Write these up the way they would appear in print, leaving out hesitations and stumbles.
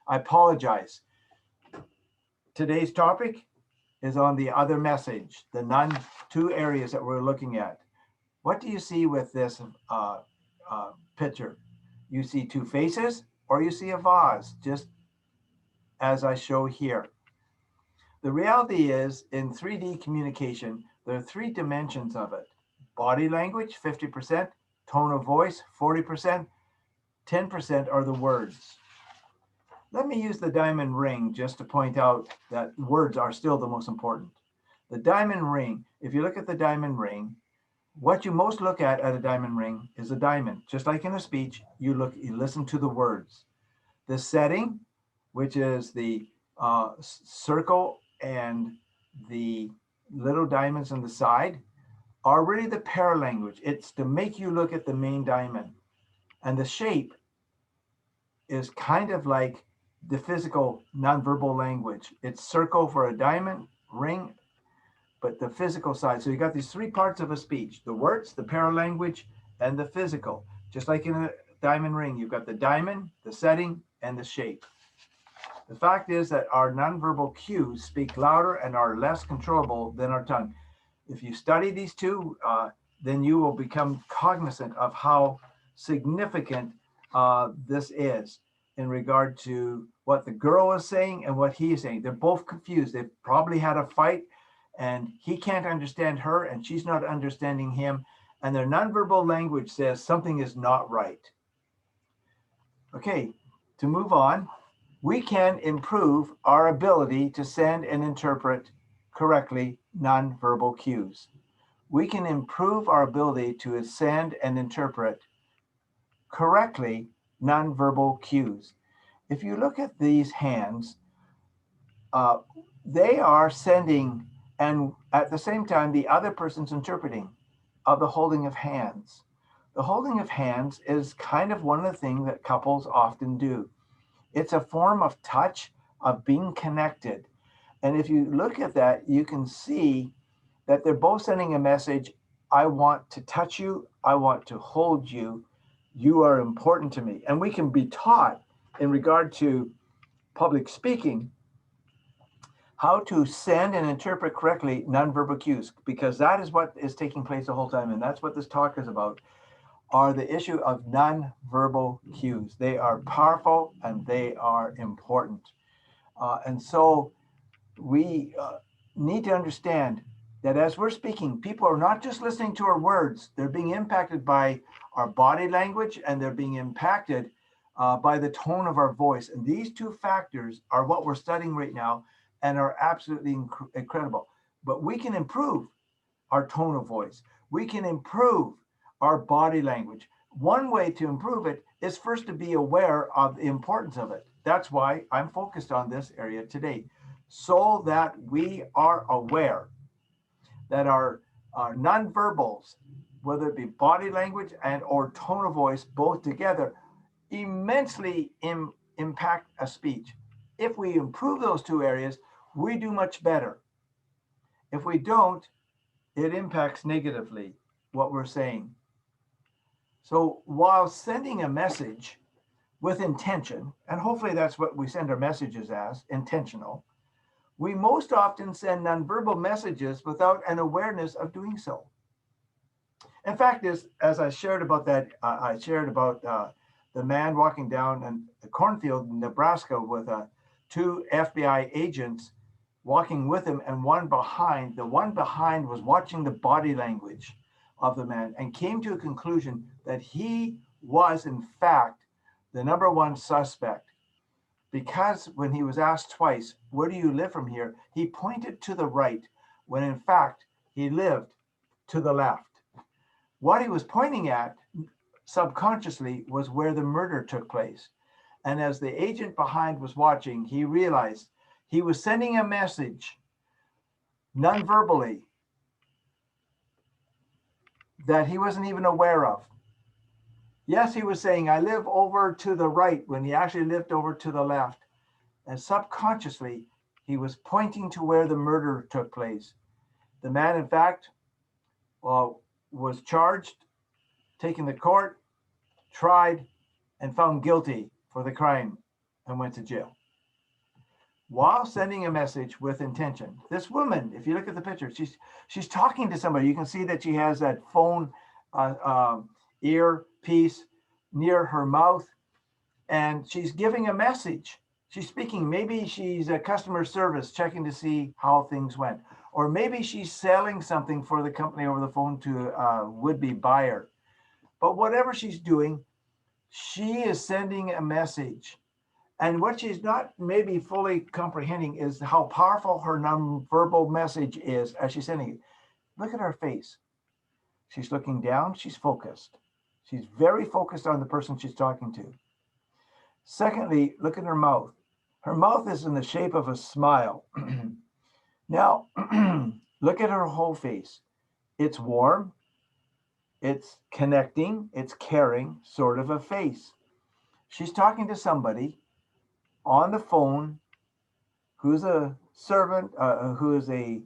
I apologize. Today's topic is on the other message, the two areas that we're looking at. What do you see with this picture? You see two faces or you see a vase, just as I show here. The reality is, in 3D communication, there are three dimensions of it. Body language, 50%, tone of voice, 40%, 10% are the words. Let me use the diamond ring just to point out that words are still the most important. The diamond ring, if you look at the diamond ring, what you most look at a diamond ring is a diamond. Just like in a speech, you listen to the words. The setting, which is the circle and the little diamonds on the side, are really the paralanguage. It's to make you look at the main diamond. And the shape is kind of like the physical nonverbal language. It's circle for a diamond, ring, but the physical side. So you got these three parts of a speech: the words, the paralanguage, and the physical. Just like in a diamond ring, you've got the diamond, the setting, and the shape. The fact is that our nonverbal cues speak louder and are less controllable than our tongue. If you study these two, then you will become cognizant of how significant this is in regard to what the girl is saying and what he is saying. They're both confused. They've probably had a fight and he can't understand her and she's not understanding him. And their nonverbal language says something is not right. Okay, to move on, we can improve our ability to send and interpret correctly nonverbal cues. We can improve our ability to send and interpret correctly nonverbal cues. If you look at these hands, they are sending, and at the same time, the other person's interpreting of the holding of hands. The holding of hands is kind of one of the things that couples often do. It's a form of touch, of being connected. And if you look at that, you can see that they're both sending a message: I want to touch you, I want to hold you, you are important to me. And we can be taught in regard to public speaking how to send and interpret correctly nonverbal cues, because that is what is taking place the whole time. And that's what this talk is about, are the issue of nonverbal cues. They are powerful and they are important. And so we need to understand that as we're speaking, people are not just listening to our words, they're being impacted by our body language and they're being impacted by the tone of our voice. And these two factors are what we're studying right now and are absolutely incredible. But we can improve our tone of voice. We can improve our body language. One way to improve it is first to be aware of the importance of it. That's why I'm focused on this area today, so that we are aware that our nonverbals, whether it be body language and or tone of voice, both together, immensely impact a speech. If we improve those two areas, we do much better. If we don't, it impacts negatively what we're saying. So while sending a message with intention, and hopefully that's what we send our messages as, intentional, we most often send nonverbal messages without an awareness of doing so. In fact, as I shared about that, the man walking down a cornfield in Nebraska with two FBI agents walking with him and one behind. The one behind was watching the body language of the man and came to a conclusion that he was, in fact, the number one suspect. Because when he was asked twice, where do you live from here? He pointed to the right, when in fact, he lived to the left. What he was pointing at subconsciously was where the murder took place. And as the agent behind was watching, he realized he was sending a message non-verbally that he wasn't even aware of. Yes, he was saying, I live over to the right, when he actually lived over to the left. And subconsciously, he was pointing to where the murder took place. The man, in fact, was charged, taken to court, tried, and found guilty for the crime. and went to jail while sending a message with intention. This woman, if you look at the picture, she's talking to somebody. You can see that she has that phone earpiece near her mouth, and she's giving a message. She's speaking. Maybe she's a customer service checking to see how things went, or maybe she's selling something for the company over the phone to a would-be buyer. But whatever she's doing, she is sending a message. And what she's not maybe fully comprehending is how powerful her nonverbal message is as she's sending it. Look at her face. She's looking down. She's focused. She's very focused on the person she's talking to. Secondly, look at her mouth. Her mouth is in the shape of a smile. Now, look at her whole face. It's warm. It's connecting. It's caring, sort of a face. She's talking to somebody on the phone who's a servant, who is a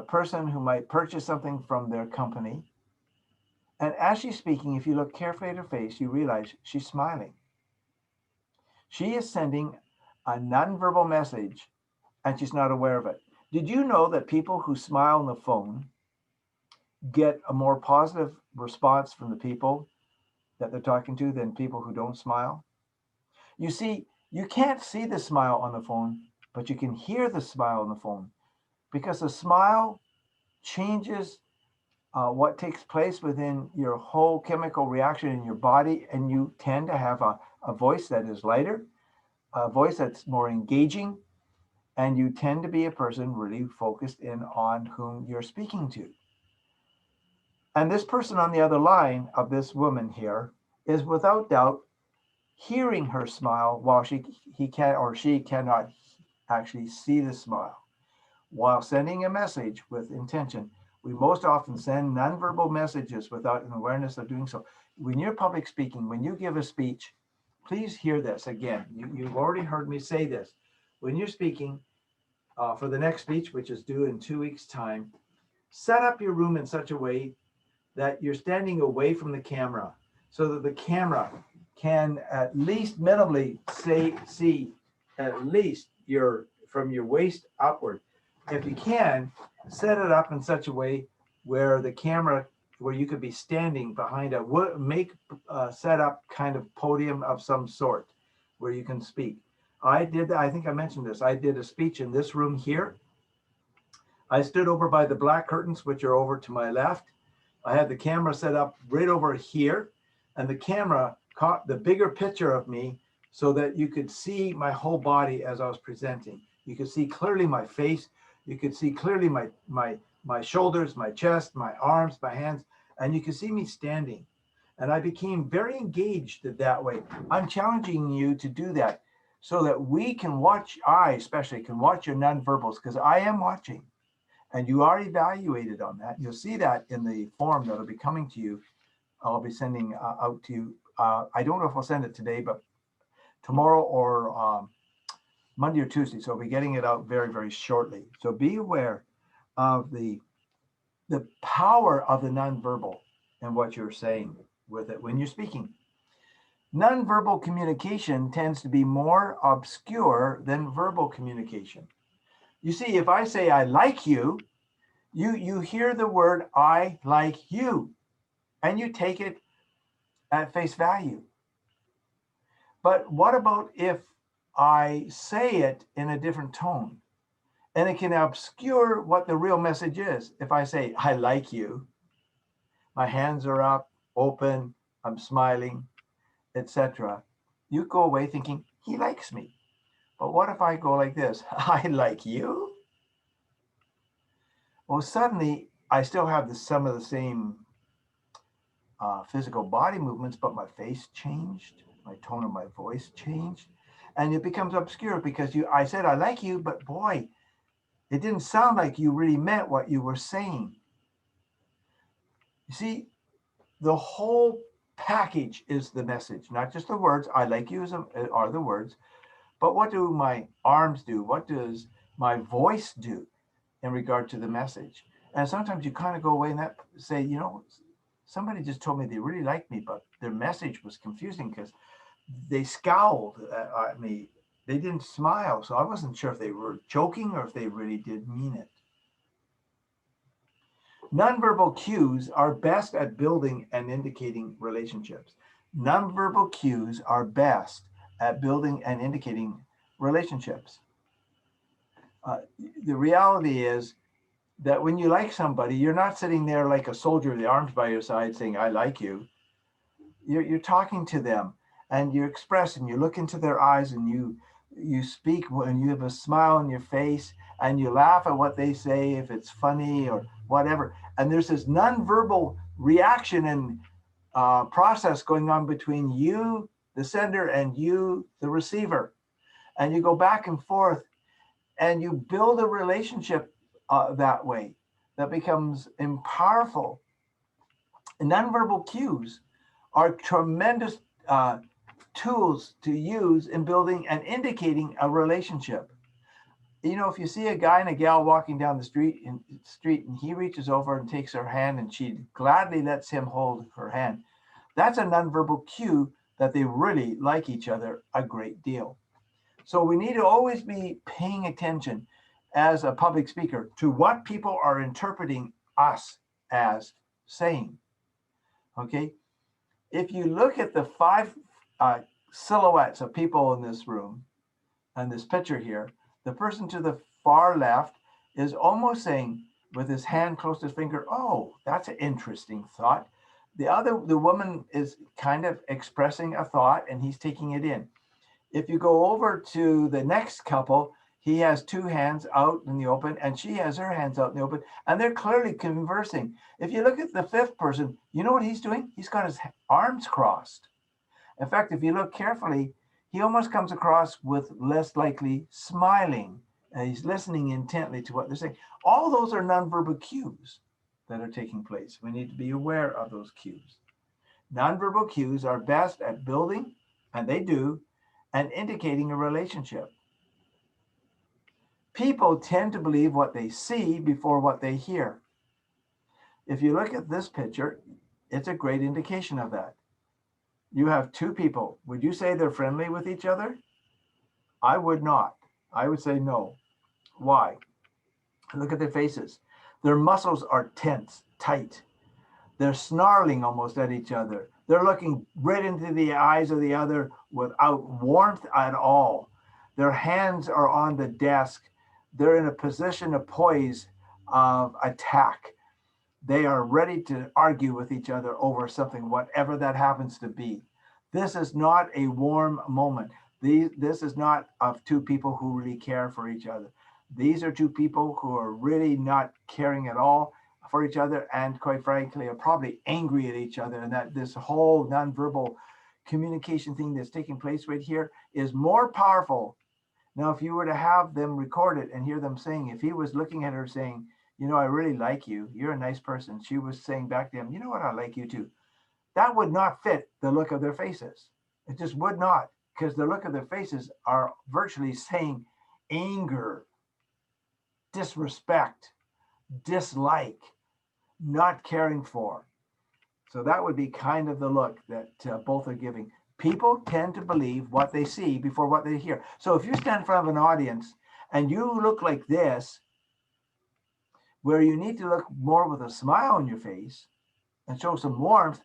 person who might purchase something from their company. And as she's speaking, if you look carefully at her face, you realize she's smiling. She is sending a nonverbal message and she's not aware of it. Did you know that people who smile on the phone get a more positive response from the people that they're talking to than people who don't smile? You see, you can't see the smile on the phone, but you can hear the smile on the phone because the smile changes what takes place within your whole chemical reaction in your body, and you tend to have a voice that is lighter, a voice that's more engaging, and you tend to be a person really focused in on whom you're speaking to. And this person on the other line of this woman here is without doubt hearing her smile while he can or she cannot actually see the smile. While sending a message with intention, we most often send nonverbal messages without an awareness of doing so. When you're public speaking, when you give a speech, please hear this again. You've already heard me say this. When you're speaking for the next speech, which is due in 2 weeks' time, set up your room in such a way that you're standing away from the camera so that the camera can at least minimally see at least from your waist upward. If you can, set it up in such a way where the camera, where you could be standing behind set up kind of podium of some sort where you can speak. I think I mentioned this. I did a speech in this room here. I stood over by the black curtains, which are over to my left. I had the camera set up right over here, and the camera caught the bigger picture of me so that you could see my whole body as I was presenting. You could see clearly my face. You could see clearly my shoulders, my chest, my arms, my hands, and you could see me standing. And I became very engaged that way. I'm challenging you to do that so that we can watch, I especially can watch your nonverbals, because I am watching. And you are evaluated on that. You'll see that in the form that'll be coming to you. I'll be sending out to you. I don't know if I'll send it today, but tomorrow or Monday or Tuesday. So I'll be getting it out very, very shortly. So be aware of the power of the nonverbal and what you're saying with it when you're speaking. Nonverbal communication tends to be more obscure than verbal communication. You see, if I say I like you, you hear the word I like you, and you take it at face value. But what about if I say it in a different tone? And it can obscure what the real message is. If I say, I like you, my hands are up, open, I'm smiling, etc., you go away thinking, he likes me. But what if I go like this? I like you? Well, suddenly I still have some of the same physical body movements, but my face changed, my tone of my voice changed, and it becomes obscure because I said I like you, but boy, it didn't sound like you really meant what you were saying. You see, the whole package is the message, not just the words. I like you are the words, but what do my arms do? What does my voice do in regard to the message? And sometimes you kind of go away and say, somebody just told me they really liked me, but their message was confusing because they scowled at me. They didn't smile, so I wasn't sure if they were joking or if they really did mean it. Nonverbal cues are best at building and indicating relationships. Nonverbal cues are best at building and indicating relationships. Uh, the reality is that when you like somebody, you're not sitting there like a soldier with the arms by your side saying, I like you. You're talking to them and you express and you look into their eyes and you speak when you have a smile on your face and you laugh at what they say if it's funny or whatever. And there's this nonverbal reaction and process going on between you, the sender, and you, the receiver. And you go back and forth and you build a relationship that way that becomes powerful. And nonverbal cues are tremendous tools to use in building and indicating a relationship. You know, if you see a guy and a gal walking down the street and he reaches over and takes her hand and she gladly lets him hold her hand, that's a nonverbal cue that they really like each other a great deal. So we need to always be paying attention as a public speaker to what people are interpreting us as saying. Okay. If you look at the five silhouettes of people in this room and this picture here, the person to the far left is almost saying with his hand close to his finger, oh, that's an interesting thought. The woman is kind of expressing a thought and he's taking it in. If you go over to the next couple, he has two hands out in the open and she has her hands out in the open and they're clearly conversing. If you look at the fifth person, you know what he's doing? He's got his arms crossed. In fact, if you look carefully, he almost comes across with less likely smiling. He's listening intently to what they're saying. All those are nonverbal cues that are taking place. We need to be aware of those cues. Nonverbal cues are best at building, and they do, and indicating a relationship. People tend to believe what they see before what they hear. If you look at this picture, it's a great indication of that. You have two people. Would you say they're friendly with each other? I would not. I would say no. Why? Look at their faces. Their muscles are tense, tight. They're snarling almost at each other. They're looking right into the eyes of the other without warmth at all. Their hands are on the desk. They're in a position of poise of attack. They are ready to argue with each other over something, whatever that happens to be. This is not a warm moment. This is not of two people who really care for each other. These are two people who are really not caring at all for each other and quite frankly are probably angry at each other, and that this whole nonverbal communication thing that's taking place right here is more powerful. Now, if you were to have them record it and hear them saying, if he was looking at her saying, you know, I really like you. You're a nice person. She was saying back to him, you know what? I like you too. That would not fit the look of their faces. It just would not, because the look of their faces are virtually saying anger, disrespect, dislike, not caring for. So that would be kind of the look that both are giving. People tend to believe what they see before what they hear. So if you stand in front of an audience and you look like this, where you need to look more with a smile on your face and show some warmth,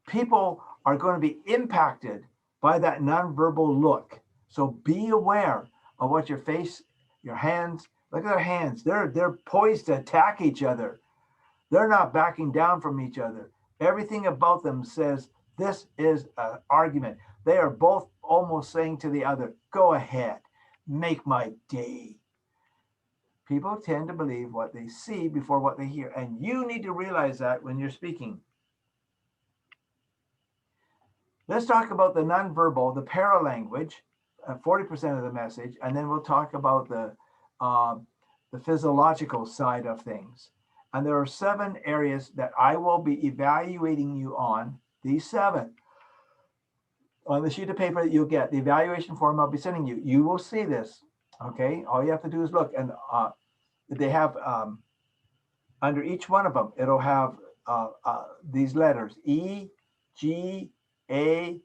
people are going to be impacted by that nonverbal look. So be aware of what your face, your hands, look at their hands. They're poised to attack each other. They're not backing down from each other. Everything about them says this is an argument. They are both almost saying to the other, go ahead, make my day. People tend to believe what they see before what they hear. And you need to realize that when you're speaking. Let's talk about the nonverbal, the paralanguage, 40% of the message, and then we'll talk about the physiological side of things. And there are 7 areas that I will be evaluating you on, these 7. On the sheet of paper that you'll get, the evaluation form I'll be sending you, you will see this, okay? All you have to do is look, and they have, under each one of them, it'll have these letters, E, G, A,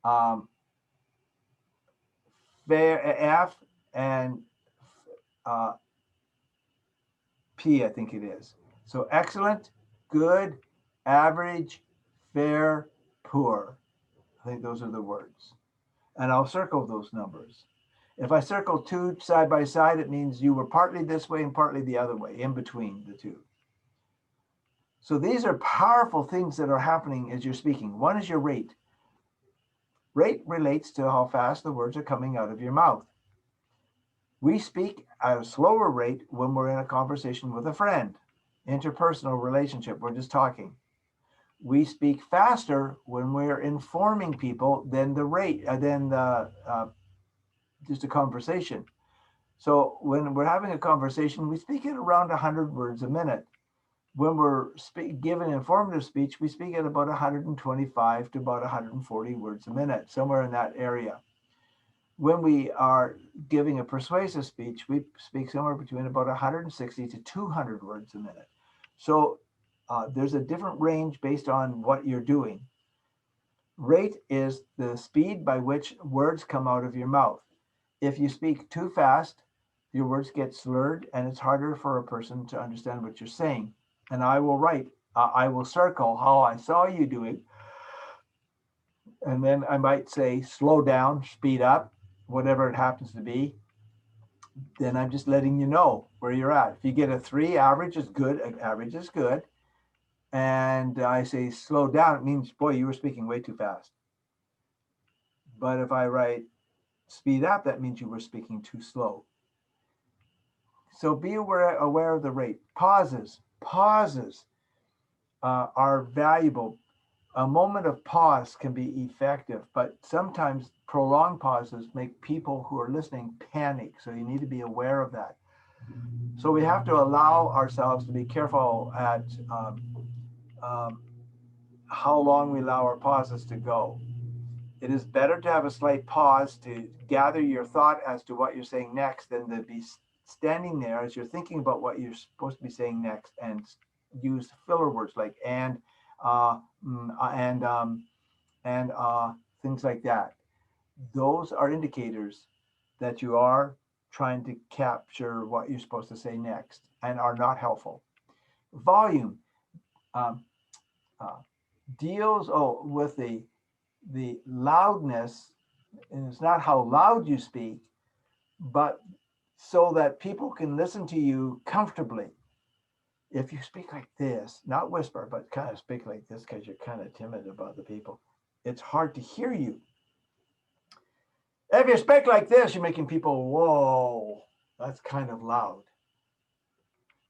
um, fair, F, and uh, P, I think it is. So excellent, good, average, fair, poor. I think those are the words. And I'll circle those numbers. If I circle two side by side, it means you were partly this way and partly the other way, in between the two. So these are powerful things that are happening as you're speaking. One is your rate. Rate relates to how fast the words are coming out of your mouth. We speak at a slower rate when we're in a conversation with a friend, interpersonal relationship, we're just talking. We speak faster when we're informing people than the rate, than the just a conversation. So when we're having a conversation, we speak at around 100 words a minute. When we're given informative speech, we speak at about 125 to about 140 words a minute, somewhere in that area. When we are giving a persuasive speech, we speak somewhere between about 160 to 200 words a minute. So there's a different range based on what you're doing. Rate is the speed by which words come out of your mouth. If you speak too fast, your words get slurred and it's harder for a person to understand what you're saying. And I will write, I will circle how I saw you doing. And then I might say, slow down, speed up, whatever it happens to be. Then I'm just letting you know where you're at. If you get a 3, average is good. Average is good. And I say slow down, it means, boy, you were speaking way too fast. But if I write speed up, that means you were speaking too slow. So be aware of the rate. Pauses are valuable. A moment of pause can be effective, but sometimes prolonged pauses make people who are listening panic. So you need to be aware of that. So we have to allow ourselves to be careful at um, how long we allow our pauses to go. It is better to have a slight pause to gather your thought as to what you're saying next than to be standing there as you're thinking about what you're supposed to be saying next and use filler words like uh, and and things like that. Those are indicators that you are trying to capture what you're supposed to say next and are not helpful. Volume um, uh, deals with the loudness, and it's not how loud you speak, but so that people can listen to you comfortably. If you speak like this, not whisper, but kind of speak like this because you're kind of timid about the people, it's hard to hear you. If you speak like this, you're making people, whoa, that's kind of loud.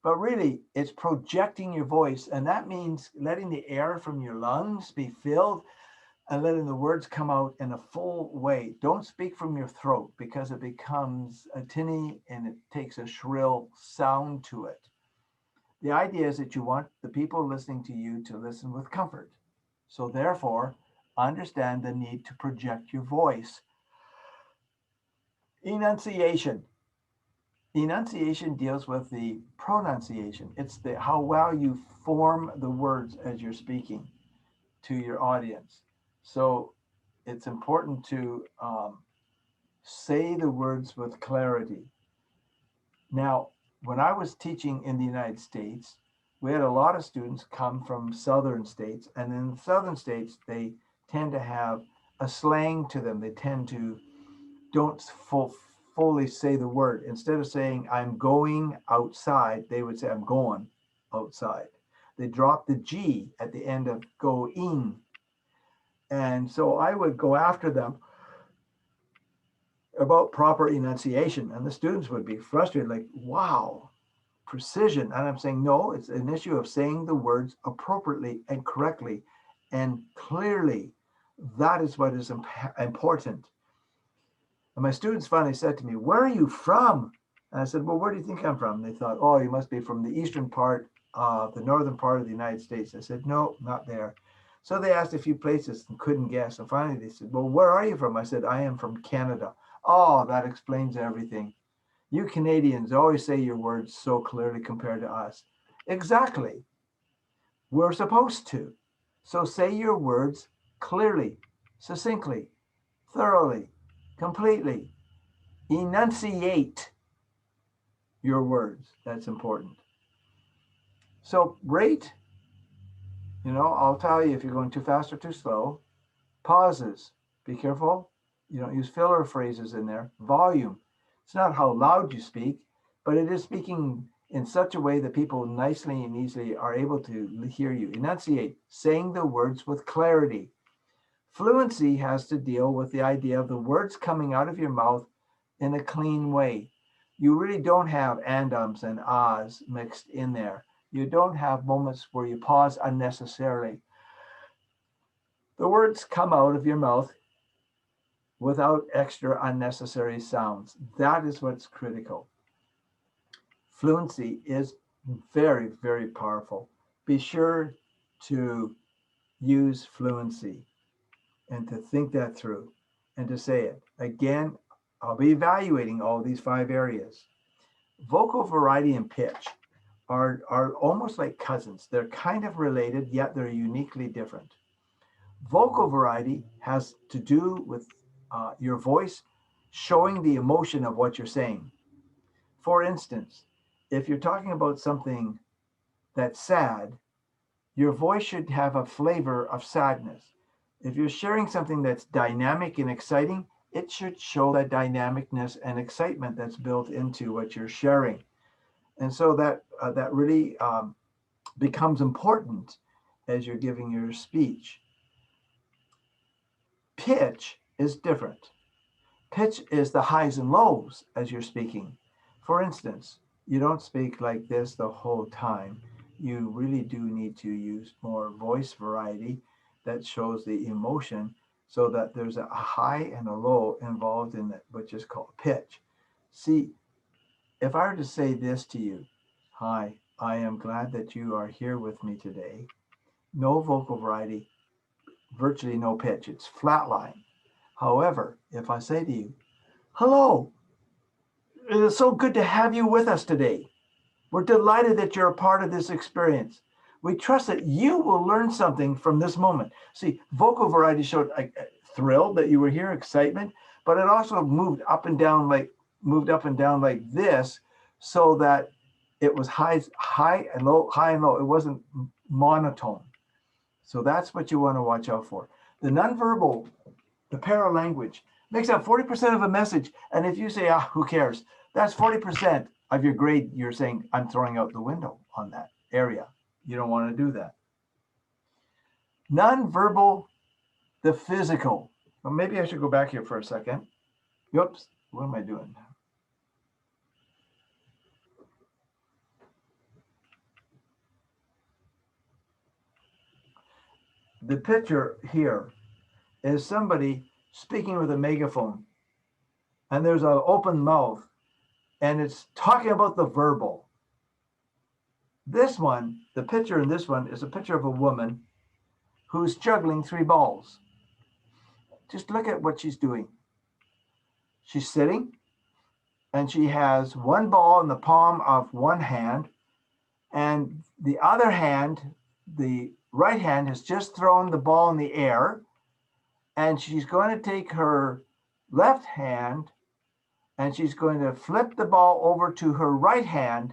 But really, it's projecting your voice, and that means letting the air from your lungs be filled and letting the words come out in a full way. Don't speak from your throat because it becomes a tinny and it takes a shrill sound to it. The idea is that you want the people listening to you to listen with comfort. So, therefore, understand the need to project your voice. Enunciation. Enunciation deals with the pronunciation. It's the how well you form the words as you're speaking to your audience. So it's important to say the words with clarity. Now, when I was teaching in the United States, we had a lot of students come from southern states, and in the southern states, they tend to have a slang to them. They tend to don't fully say the word. Instead of saying I'm going outside, they would say I'm going outside. They drop the G at the end of going. And so I would go after them about proper enunciation, and the students would be frustrated, like, wow, precision. And I'm saying, no, it's an issue of saying the words appropriately and correctly and clearly. That is what is important. And my students finally said to me, where are you from? And I said, well, where do you think I'm from? And they thought, oh, you must be from the eastern part, the northern part of the United States. I said, no, not there. So they asked a few places and couldn't guess. And finally they said, well, where are you from? I said, I am from Canada. Oh, that explains everything. You Canadians always say your words so clearly compared to us. Exactly. We're supposed to. So say your words clearly, succinctly, thoroughly, completely. Enunciate your words. That's important. So rate, I'll tell you if you're going too fast or too slow. Pauses. Be careful. You don't use filler phrases in there. Volume. It's not how loud you speak, but it is speaking in such a way that people nicely and easily are able to hear you. Enunciate. Saying the words with clarity. Fluency has to deal with the idea of the words coming out of your mouth in a clean way. You really don't have and-ums and ahs mixed in there. You don't have moments where you pause unnecessarily. The words come out of your mouth without extra unnecessary sounds. That is what's critical. Fluency is very, very powerful. Be sure to use fluency and to think that through and to say it. Again, I'll be evaluating all these 5 areas. Vocal variety and pitch are almost like cousins. They're kind of related, yet they're uniquely different. Vocal variety has to do with your voice showing the emotion of what you're saying. For instance, if you're talking about something that's sad, your voice should have a flavor of sadness. If you're sharing something that's dynamic and exciting, it should show that dynamicness and excitement that's built into what you're sharing. And so that really becomes important as you're giving your speech. Pitch is different. Pitch is the highs and lows as you're speaking. For instance, you don't speak like this the whole time. You really do need to use more voice variety that shows the emotion so that there's a high and a low involved in it, which is called pitch. See, if I were to say this to you, hi, I am glad that you are here with me today. No vocal variety, virtually no pitch. It's flatline. However, if I say to you, hello, it is so good to have you with us today. We're delighted that you're a part of this experience. We trust that you will learn something from this moment. See, vocal variety showed thrill that you were here, excitement, but it also moved up and down like this, so that it was high and low, high and low. It wasn't monotone. So that's what you want to watch out for. The nonverbal, the paralanguage, makes up 40% of a message. And if you say, who cares? That's 40% of your grade. You're saying, I'm throwing out the window on that area. You don't want to do that. Nonverbal, the physical. Well, maybe I should go back here for a second. Oops, what am I doing? The picture here is somebody speaking with a megaphone, and there's an open mouth, and it's talking about the verbal. This one, the picture in this one, is a picture of a woman who's juggling 3 balls. Just look at what she's doing. She's sitting, and she has 1 ball in the palm of one hand, and the other hand, the right hand, has just thrown the ball in the air, and she's going to take her left hand and she's going to flip the ball over to her right hand,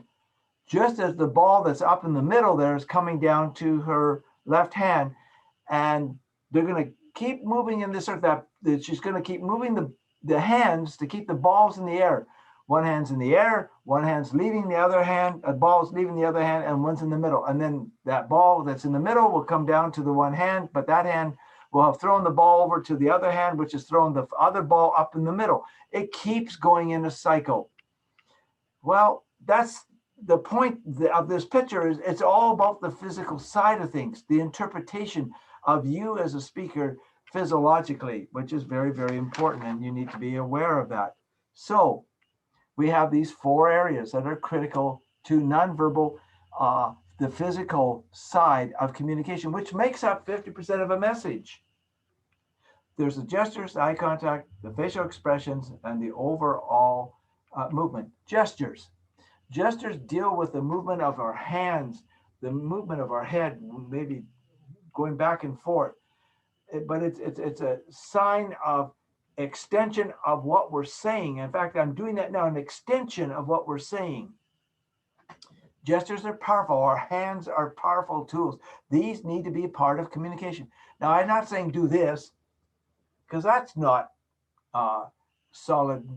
just as the ball that's up in the middle there is coming down to her left hand. And they're going to keep moving in this circle. That she's going to keep moving the hands to keep the balls in the air. One hand's in the air, one hand's leaving the other hand, a ball's leaving the other hand, and one's in the middle. And then that ball that's in the middle will come down to the one hand, but that hand will have thrown the ball over to the other hand, which has thrown the other ball up in the middle. It keeps going in a cycle. Well, that's the point of this picture. Is it's all about the physical side of things, the interpretation of you as a speaker physiologically, which is very, very important, and you need to be aware of that. So we have these 4 areas that are critical to nonverbal, the physical side of communication, which makes up 50% of a message. There's the gestures, the eye contact, the facial expressions, and the overall movement. Gestures. Gestures deal with the movement of our hands, the movement of our head, maybe going back and forth. But it's a sign of extension of what we're saying. In fact, I'm doing that now, an extension of what we're saying. Gestures are powerful. Our hands are powerful tools. These need to be a part of communication. Now, I'm not saying do this, because that's not solid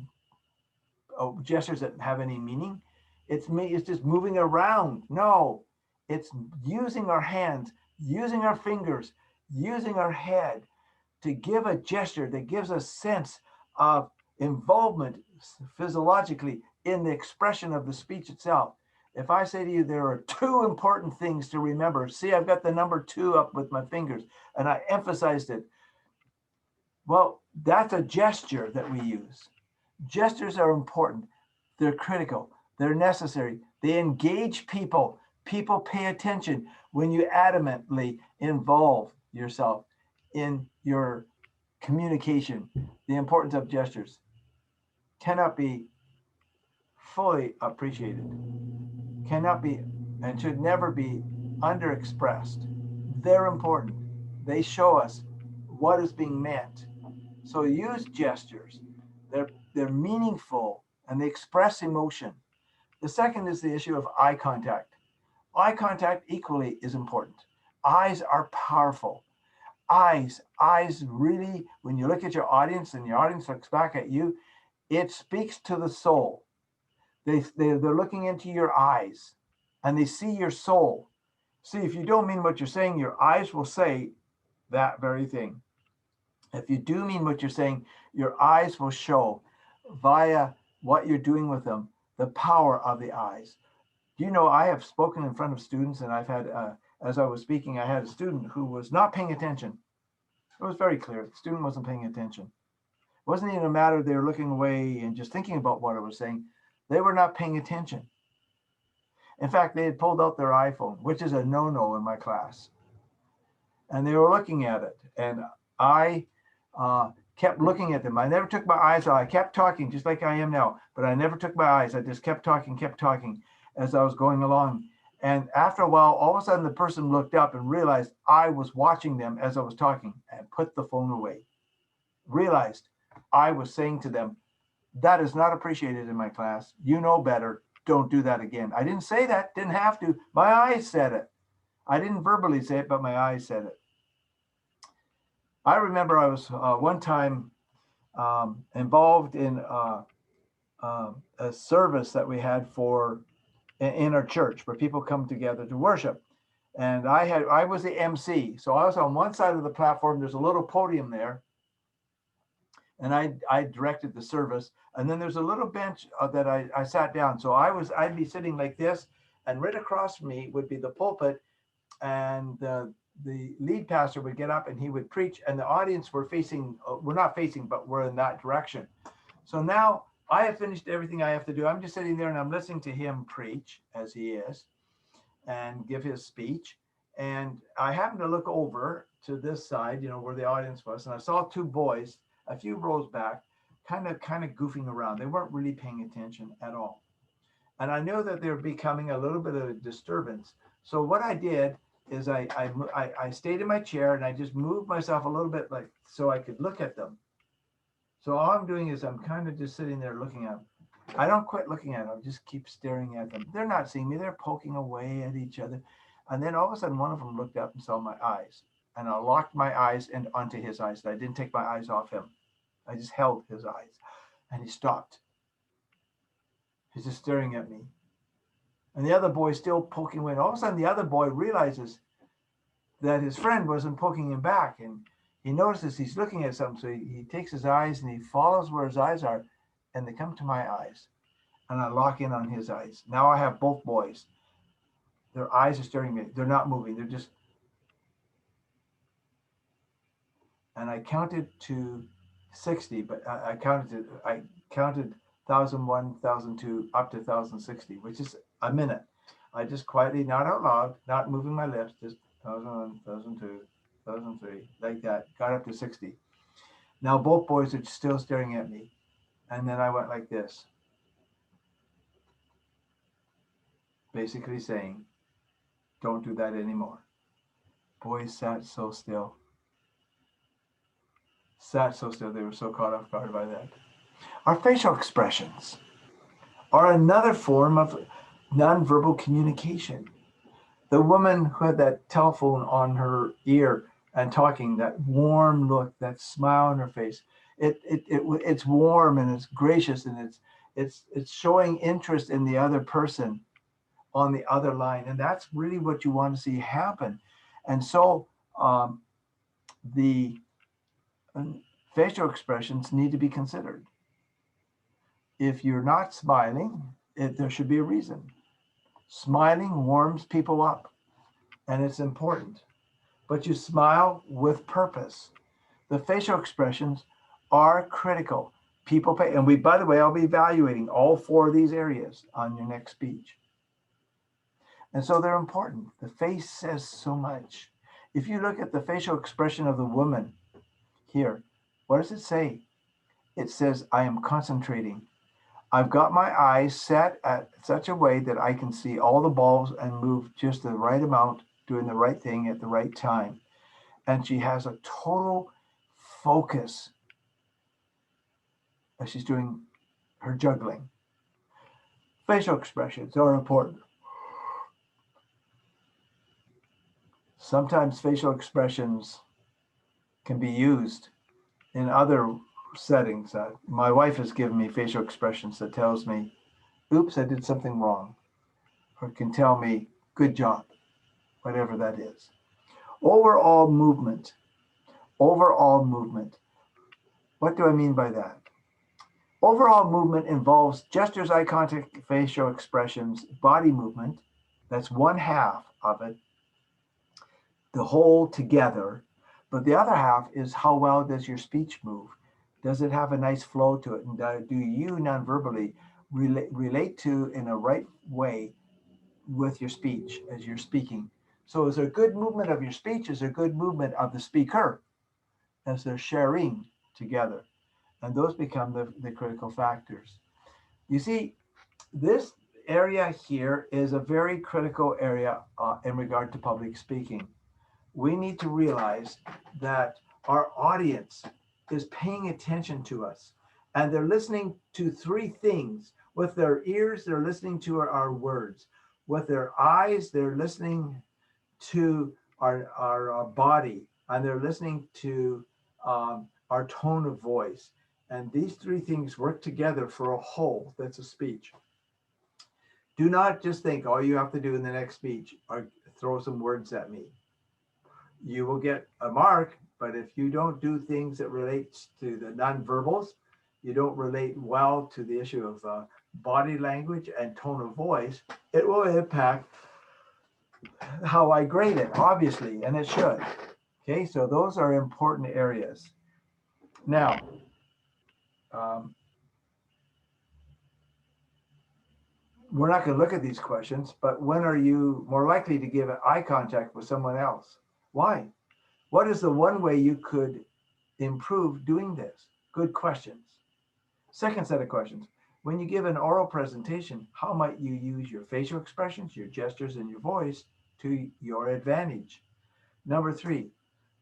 gestures that have any meaning. It's just moving around. No, it's using our hands, using our fingers, using our head to give a gesture that gives a sense of involvement physiologically in the expression of the speech itself. If I say to you, there are two important things to remember. See, I've got the number 2 up with my fingers, and I emphasized it. Well, that's a gesture that we use. Gestures are important. They're critical. They're necessary. They engage people. People pay attention when you adamantly involve yourself in your communication. The importance of gestures cannot be fully appreciated, cannot be and should never be underexpressed. They're important. They show us what is being meant. So use gestures. They're meaningful and they express emotion. The second is the issue of eye contact. Eye contact equally is important. Eyes are powerful. Eyes really, when you look at your audience and your audience looks back at you, it speaks to the soul. They're looking into your eyes and they see your soul. See, if you don't mean what you're saying, your eyes will say that very thing. If you do mean what you're saying, your eyes will show via what you're doing with them the power of the eyes. Do you know, I have spoken in front of students, and I've had, as I was speaking, I had a student who was not paying attention. It was very clear. The student wasn't paying attention. It wasn't even a matter they were looking away and just thinking about what I was saying. They were not paying attention. In fact, they had pulled out their iPhone, which is a no-no in my class. And they were looking at it. And I kept looking at them. I never took my eyes off. I kept talking just like I am now, but I never took my eyes. I just kept talking as I was going along. And after a while, all of a sudden the person looked up and realized I was watching them as I was talking and put the phone away. Realized I was saying to them, that is not appreciated in my class. You know better. Don't do that again. I didn't say that. Didn't have to. My eyes said it. I didn't verbally say it, but my eyes said it. I remember I was one time involved in a service that we had in our church where people come together to worship. And I was the MC. So I was on one side of the platform. There's a little podium there. And I directed the service. And then there's a little bench that I sat down. So I'd be sitting like this, and right across from me would be the pulpit, and the lead pastor would get up and he would preach, and the audience we're not facing, but we're in that direction. So now I have finished everything I have to do. I'm just sitting there and I'm listening to him preach as he is and give his speech. And I happened to look over to this side, where the audience was, and I saw two boys a few rows back, kind of goofing around. They weren't really paying attention at all. And I knew that they were becoming a little bit of a disturbance. So what I did is I stayed in my chair and I just moved myself a little bit so I could look at them. So all I'm doing is I'm kind of just sitting there looking at them. I don't quit looking at them. I just keep staring at them. They're not seeing me. They're poking away at each other. And then all of a sudden, one of them looked up and saw my eyes. And I locked my eyes onto his eyes. I didn't take my eyes off him. I just held his eyes. And he stopped. He's just staring at me. And the other boy still poking away. And all of a sudden, the other boy realizes that his friend wasn't poking him back. And he notices he's looking at something. So he takes his eyes and he follows where his eyes are. And they come to my eyes. And I lock in on his eyes. Now I have both boys. Their eyes are staring at me. They're not moving. They're just. And I counted to 60, but I counted 1,001, 1,002, up to 1,060, which is a minute. I just quietly, not out loud, not moving my lips, just 1,001, 1,002, 1,003, like that, got up to 60. Now both boys are still staring at me. And then I went like this, basically saying, don't do that anymore. Boys sat so still. Sat so still, they were so caught off guard by that. Our facial expressions are another form of nonverbal communication. The woman who had that telephone on her ear and talking, that warm look, that smile on her face, it's warm and it's gracious and it's showing interest in the other person on the other line, and that's really what you want to see happen. And so the facial expressions need to be considered. If you're not smiling, there should be a reason. Smiling warms people up, and it's important. But you smile with purpose. The facial expressions are critical. People pay, and by the way, I'll be evaluating all four of these areas on your next speech. And so they're important. The face says so much. If you look at the facial expression of the woman here, what does it say? It says, I am concentrating. I've got my eyes set at such a way that I can see all the balls and move just the right amount, doing the right thing at the right time. And she has a total focus as she's doing her juggling. Facial expressions are important. Sometimes facial expressions can be used in other settings. My wife has given me facial expressions that tells me, oops, I did something wrong, or can tell me, good job, whatever that is. Overall movement. Overall movement. What do I mean by that? Overall movement involves gestures, eye contact, facial expressions, body movement. That's one half of it, the whole together. But the other half is how well does your speech move? Does it have a nice flow to it? And do you non-verbally relate to in a right way with your speech as you're speaking? So is there good movement of your speech? Is there good movement of the speaker as they're sharing together? And those become the critical factors. You see, this area here is a very critical area in regard to public speaking. We need to realize that our audience is paying attention to us, and they're listening to three things. With their ears, they're listening to our words. With their eyes, they're listening to our body, and they're listening to our tone of voice. And these three things work together for a whole that's a speech. Do not just think all you have to do in the next speech are throw some words at me. You will get a mark, but if you don't do things that relate to the nonverbals, you don't relate well to the issue of body language and tone of voice, it will impact how I grade it, obviously, and it should. Okay, so those are important areas. Now, we're not going to look at these questions, but when are you more likely to give eye contact with someone else? Why? What is the one way you could improve doing this? Good questions. Second set of questions. When you give an oral presentation, how might you use your facial expressions, your gestures, and your voice to your advantage? Number three,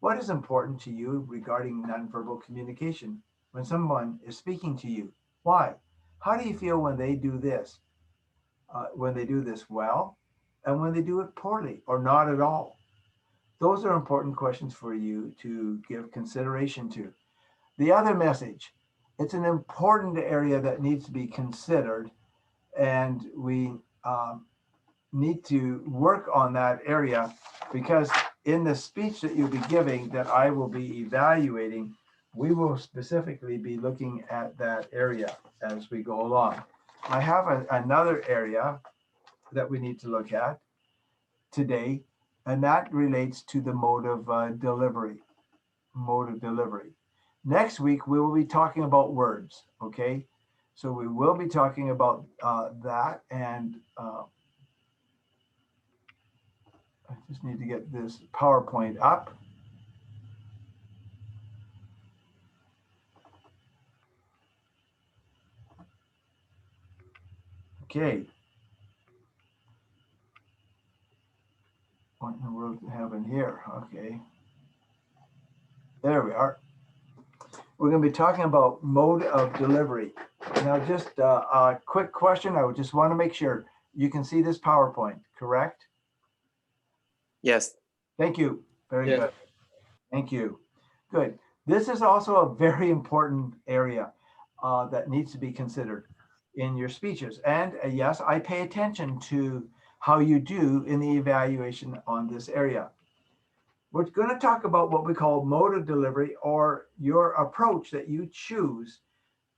what is important to you regarding nonverbal communication when someone is speaking to you? Why? How do you feel when they do this? When they do this well, and when they do it poorly or not at all? Those are important questions for you to give consideration to. The other message, it's an important area that needs to be considered, and we need to work on that area, because in the speech that you'll be giving that I will be evaluating, we will specifically be looking at that area as we go along. I have another area that we need to look at today, and that relates to the mode of delivery. Mode of delivery. Next week, we will be talking about words, okay? So we will be talking about that, and I just need to get this PowerPoint up. Okay. What in the world do we have in here? Okay. There we are. We're going to be talking about mode of delivery. Now, just a quick question. I would just want to make sure you can see this PowerPoint, correct? Yes. Thank you. Very Yes. good. Thank you. Good. This is also a very important area that needs to be considered in your speeches. And yes, I pay attention to how you do in the evaluation on this area. We're going to talk about what we call mode of delivery, or your approach that you choose.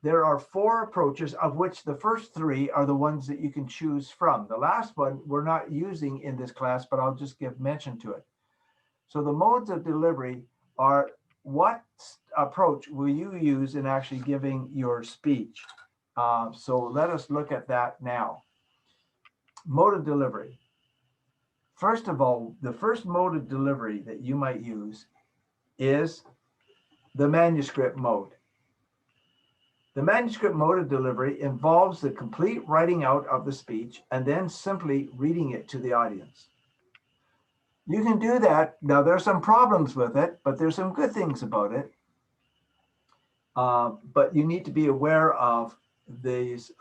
There are 4 approaches, of which the first 3 are the ones that you can choose from. The last one we're not using in this class, but I'll just give mention to it. So the modes of delivery are, what approach will you use in actually giving your speech? So let us look at that now. Mode of delivery. First of all, the first mode of delivery that you might use is the manuscript mode. The manuscript mode of delivery involves the complete writing out of the speech and then simply reading it to the audience. You can do that. Now, there's some problems with it, but there's some good things about it. But you need to be aware of these,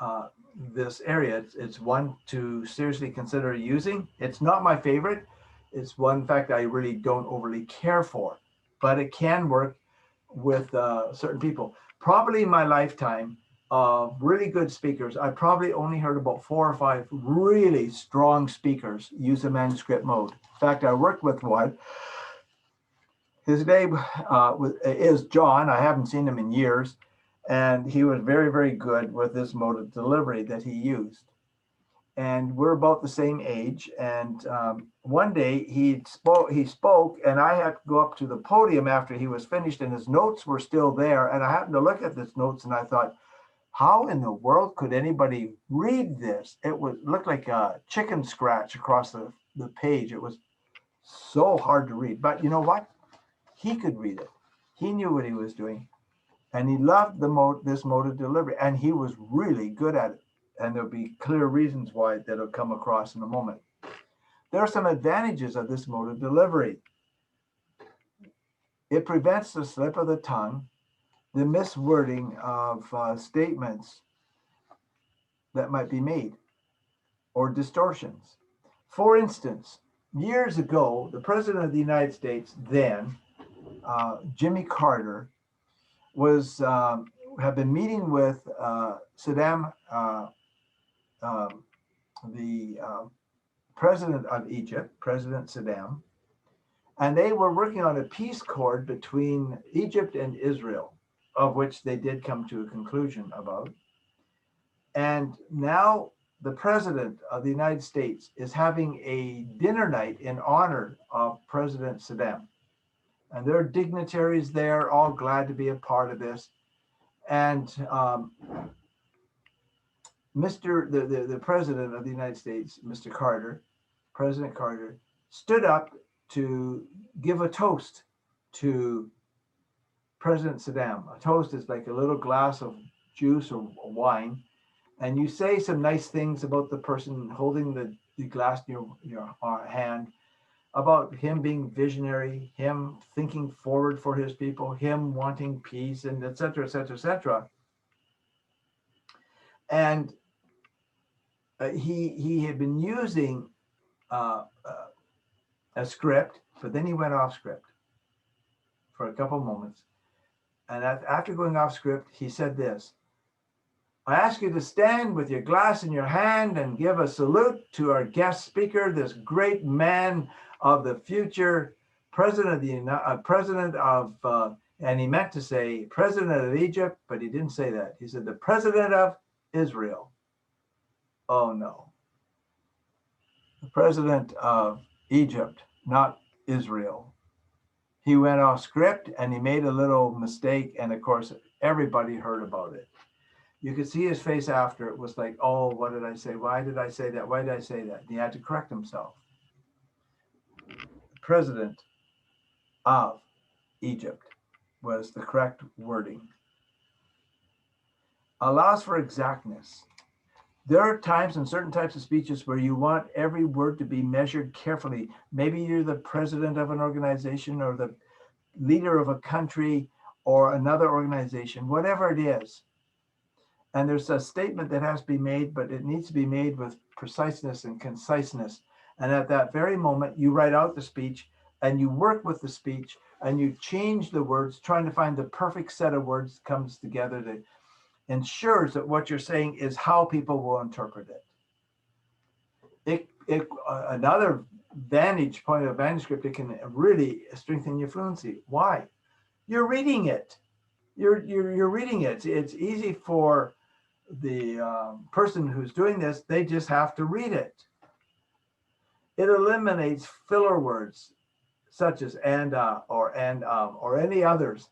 this area. It's one to seriously consider using. It's not my favorite. It's one, in fact, I really don't overly care for, but it can work with certain people. Probably in my lifetime of really good speakers, I probably only heard about 4 or 5 really strong speakers use the manuscript mode. In fact, I worked with one. His name is John. I haven't seen him in years. And he was very, very good with this mode of delivery that he used. And we're about the same age. And one day he spoke, and I had to go up to the podium after he was finished, and his notes were still there. And I happened to look at his notes, and I thought, how in the world could anybody read this? It looked like a chicken scratch across the page. It was so hard to read. But you know what? He could read it. He knew what he was doing, and he loved this mode of delivery, and he was really good at it. And there'll be clear reasons why that'll come across in a moment. There are some advantages of this mode of delivery. It prevents the slip of the tongue, the miswording of statements that might be made, or distortions. For instance, years ago, the President of the United States then, Jimmy Carter, had been meeting with Saddam, the president of Egypt, President Saddam, and they were working on a peace accord between Egypt and Israel, of which they did come to a conclusion about. And now the President of the United States is having a dinner night in honor of President Saddam. And there are dignitaries there, all glad to be a part of this. And the President of the United States, Mr. Carter, President Carter, stood up to give a toast to President Saddam. A toast is like a little glass of juice or wine, and you say some nice things about the person holding the glass in your hand, about him being visionary, him thinking forward for his people, him wanting peace, and et cetera, et cetera, et cetera. And he had been using a script, but then he went off script for a couple moments. And after going off script, he said this: I ask you to stand with your glass in your hand and give a salute to our guest speaker, this great man of the future, president of and he meant to say president of Egypt, but he didn't say that. He said the president of Israel. Oh no. The president of Egypt, not Israel. He went off script and he made a little mistake. And of course, everybody heard about it. You could see his face after. It was like, oh, what did I say? Why did I say that? Why did I say that? And he had to correct himself. The president of Egypt was the correct wording. Allows for exactness. There are times in certain types of speeches where you want every word to be measured carefully. Maybe you're the president of an organization or the leader of a country, or another organization, whatever it is, and there's a statement that has to be made, but it needs to be made with preciseness and conciseness. And at that very moment, you write out the speech and you work with the speech and you change the words, trying to find the perfect set of words comes together that ensures that what you're saying is how people will interpret it. Another vantage point of a manuscript, it can really strengthen your fluency. Why? You're reading it. You're reading it. It's easy for the person who's doing this. They just have to read it. It eliminates filler words such as or any others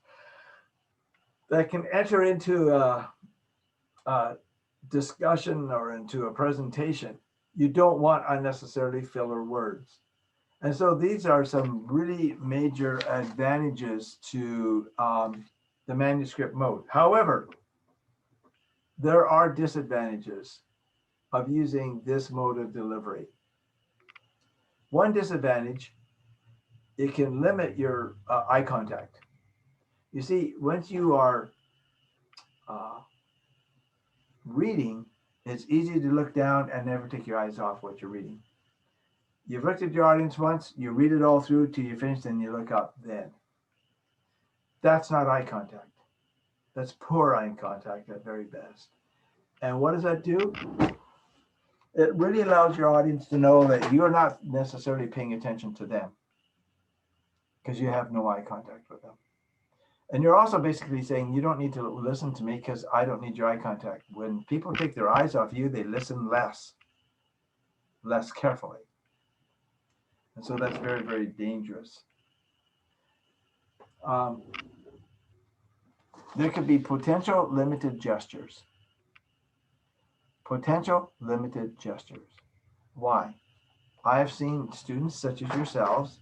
that can enter into a discussion or into a presentation. You don't want unnecessarily filler words. And so these are some really major advantages to the manuscript mode. However, there are disadvantages of using this mode of delivery. One disadvantage, it can limit your eye contact. You see, once you are uh, reading, it's easy to look down and never take your eyes off what you're reading. You've looked at your audience once, you read it all through till you finish, and you look up then. That's not eye contact. That's poor eye contact at very best. And what does that do? It really allows your audience to know that you're not necessarily paying attention to them because you have no eye contact with them. And you're also basically saying you don't need to listen to me because I don't need your eye contact. When people take their eyes off you, they listen less carefully. And so that's very, very dangerous. Um, there could be potential limited gestures. Potential limited gestures. Why? I have seen students such as yourselves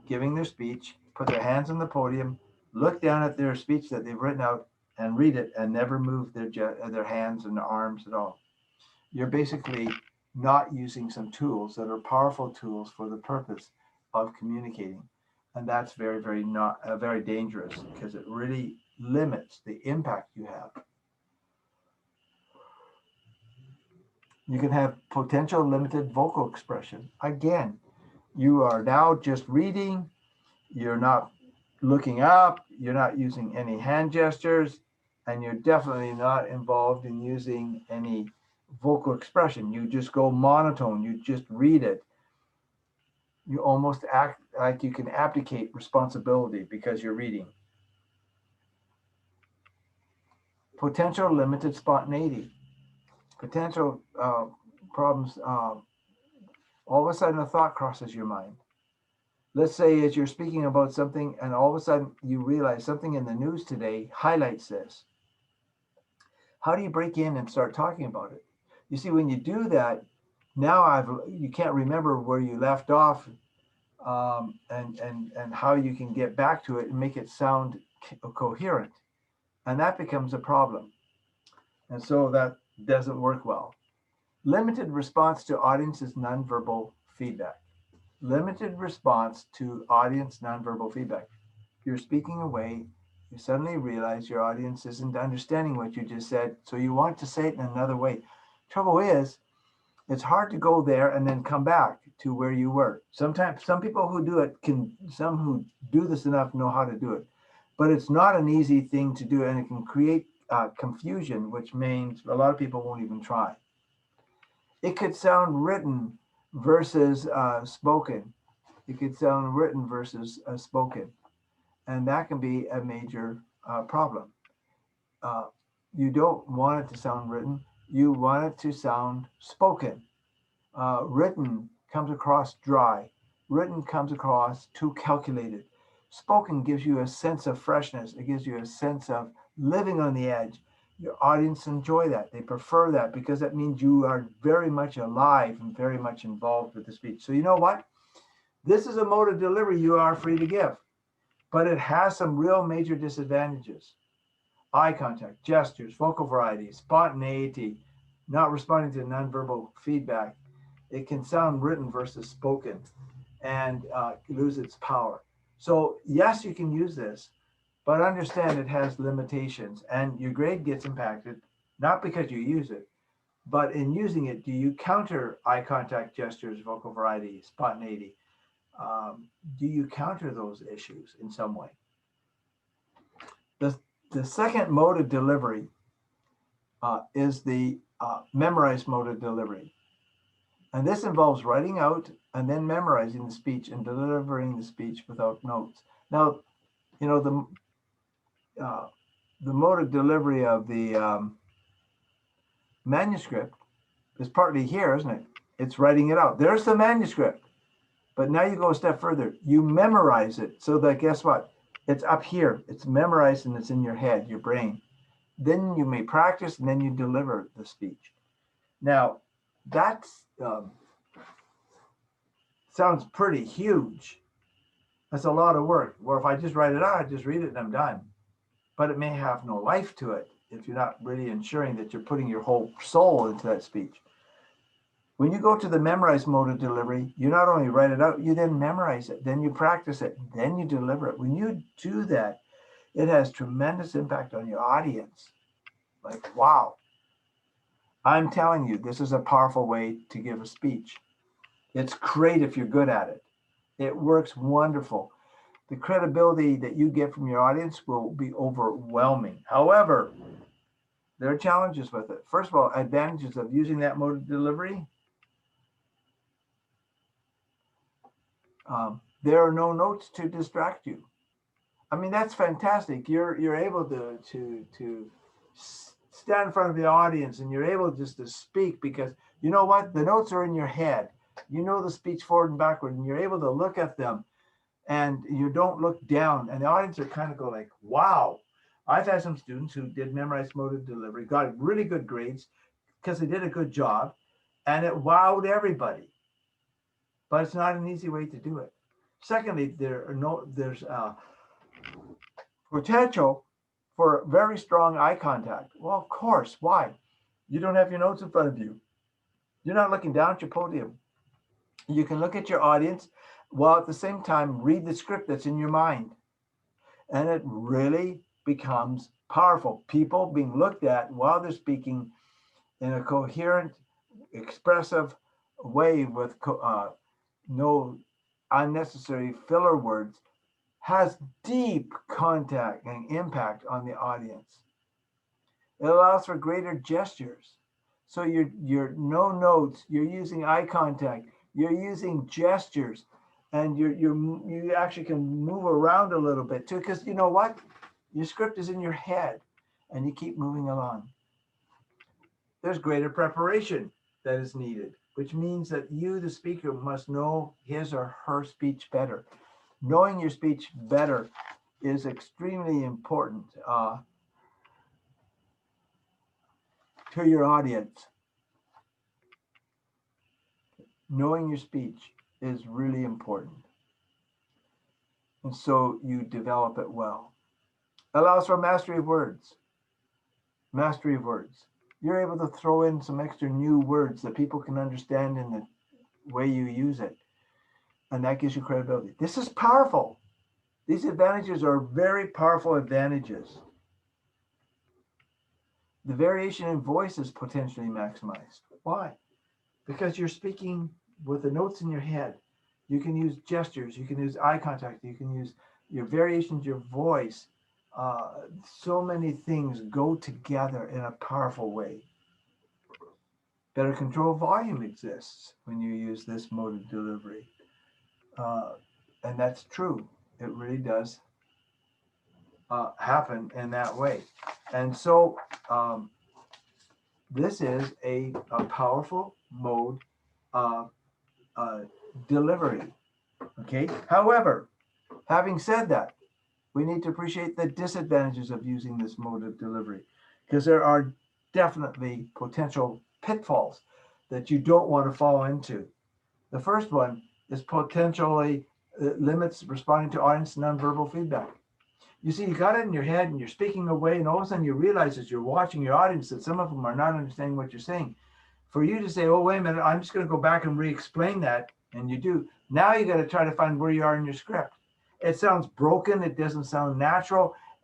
giving their speech, put their hands on the podium, look down at their speech that they've written out and read it and never move their hands and their arms at all. You're basically not using some tools that are powerful tools for the purpose of communicating. And that's very, very not very dangerous because it really limits the impact you have. You can have potential limited vocal expression. Again, you are now just reading, you're not looking up, you're not using any hand gestures, and you're definitely not involved in using any vocal expression. You just go monotone, you just read it. You almost act like you can abdicate responsibility because you're reading. Potential limited spontaneity. Potential problems. All of a sudden, a thought crosses your mind. Let's say as you're speaking about something and all of a sudden you realize something in the news today highlights this. How do you break in and start talking about it? You see, when you do that, now you can't remember where you left off, and how you can get back to it and make it sound coherent. And that becomes a problem. And so that doesn't work well. Limited response to audience's nonverbal feedback. Limited response to audience nonverbal feedback. You're speaking away, you suddenly realize your audience isn't understanding what you just said, so you want to say it in another way. Trouble is, it's hard to go there and then come back to where you were. Sometimes some people who do it some who do this enough know how to do it, but it's not an easy thing to do, and it can create confusion, which means a lot of people won't even try. It could sound written versus spoken. It could sound written versus spoken, and that can be a major problem. Uh, you don't want it to sound written. You want it to sound spoken. Written comes across dry. Written comes across too calculated. Spoken gives you a sense of freshness. It gives you a sense of living on the edge. Your audience enjoy that. They prefer that because that means you are very much alive and very much involved with the speech. So you know what? This is a mode of delivery you are free to give, but it has some real major disadvantages. Eye contact, gestures, vocal variety, spontaneity, not responding to nonverbal feedback. It can sound written versus spoken and lose its power. So yes, you can use this, but understand it has limitations, and your grade gets impacted, not because you use it, but in using it, do you counter eye contact, gestures, vocal variety, spontaneity? Do you counter those issues in some way? The second mode of delivery is the memorized mode of delivery. And this involves writing out and then memorizing the speech and delivering the speech without notes. Now, you know, the mode of delivery of the manuscript is partly here, isn't it? It's writing it out. There's the manuscript. But now you go a step further. You memorize it so that, guess what? It's up here. It's memorized and it's in your head, your brain. Then you may practice and then you deliver the speech. Now, that's sounds pretty huge. That's a lot of work. Well, if I just write it out, I just read it and I'm done. But it may have no life to it if you're not really ensuring that you're putting your whole soul into that speech. When you go to the memorized mode of delivery, you not only write it out, you then memorize it, then you practice it, then you deliver it. When you do that, it has tremendous impact on your audience. Like, wow. I'm telling you, this is a powerful way to give a speech. It's great if you're good at it. It works wonderful. The credibility that you get from your audience will be overwhelming. However, there are challenges with it. First of all, advantages of using that mode of delivery. There are no notes to distract you. I mean, that's fantastic. You're able to stand in front of the audience and you're able just to speak because you know what? The notes are in your head. You know the speech forward and backward, and you're able to look at them and you don't look down. And the audience are kind of go like, wow. I've had some students who did memorized mode of delivery, got really good grades because they did a good job, and it wowed everybody. But it's not an easy way to do it. Secondly, there's potential for very strong eye contact. Well, of course. Why? You don't have your notes in front of you. You're not looking down at your podium. You can look at your audience while at the same time read the script that's in your mind. And it really becomes powerful. People being looked at while they're speaking in a coherent, expressive way with no unnecessary filler words has deep contact and impact on the audience. It allows for greater gestures. So you're no notes, you're using eye contact, you're using gestures, and you actually can move around a little bit too, because you know what? Your script is in your head and you keep moving along. There's greater preparation that is needed, which means that you, the speaker, must know his or her speech better. Knowing your speech better is extremely important to your audience. Knowing your speech is really important. And so you develop it well. Allows for mastery of words. Mastery of words. You're able to throw in some extra new words that people can understand in the way you use it. And that gives you credibility. This is powerful. These advantages are very powerful advantages. The variation in voice is potentially maximized. Why? Because you're speaking with the notes in your head. You can use gestures, you can use eye contact, you can use your variations, your voice. So many things go together in a powerful way. Better control volume exists when you use this mode of delivery. And that's true. It really does happen in that way. And so this is a powerful mode of delivery. Okay. However, having said that, we need to appreciate the disadvantages of using this mode of delivery because there are definitely potential pitfalls that you don't want to fall into. The first one is potentially limits responding to audience nonverbal feedback. You see, you got it in your head and you're speaking away, and all of a sudden you realize as you're watching your audience that some of them are not understanding what you're saying. For you to say, oh, wait a minute, I'm just going to go back and re-explain that, and you do. Now you got to try to find where you are in your script. It sounds broken. It doesn't sound natural.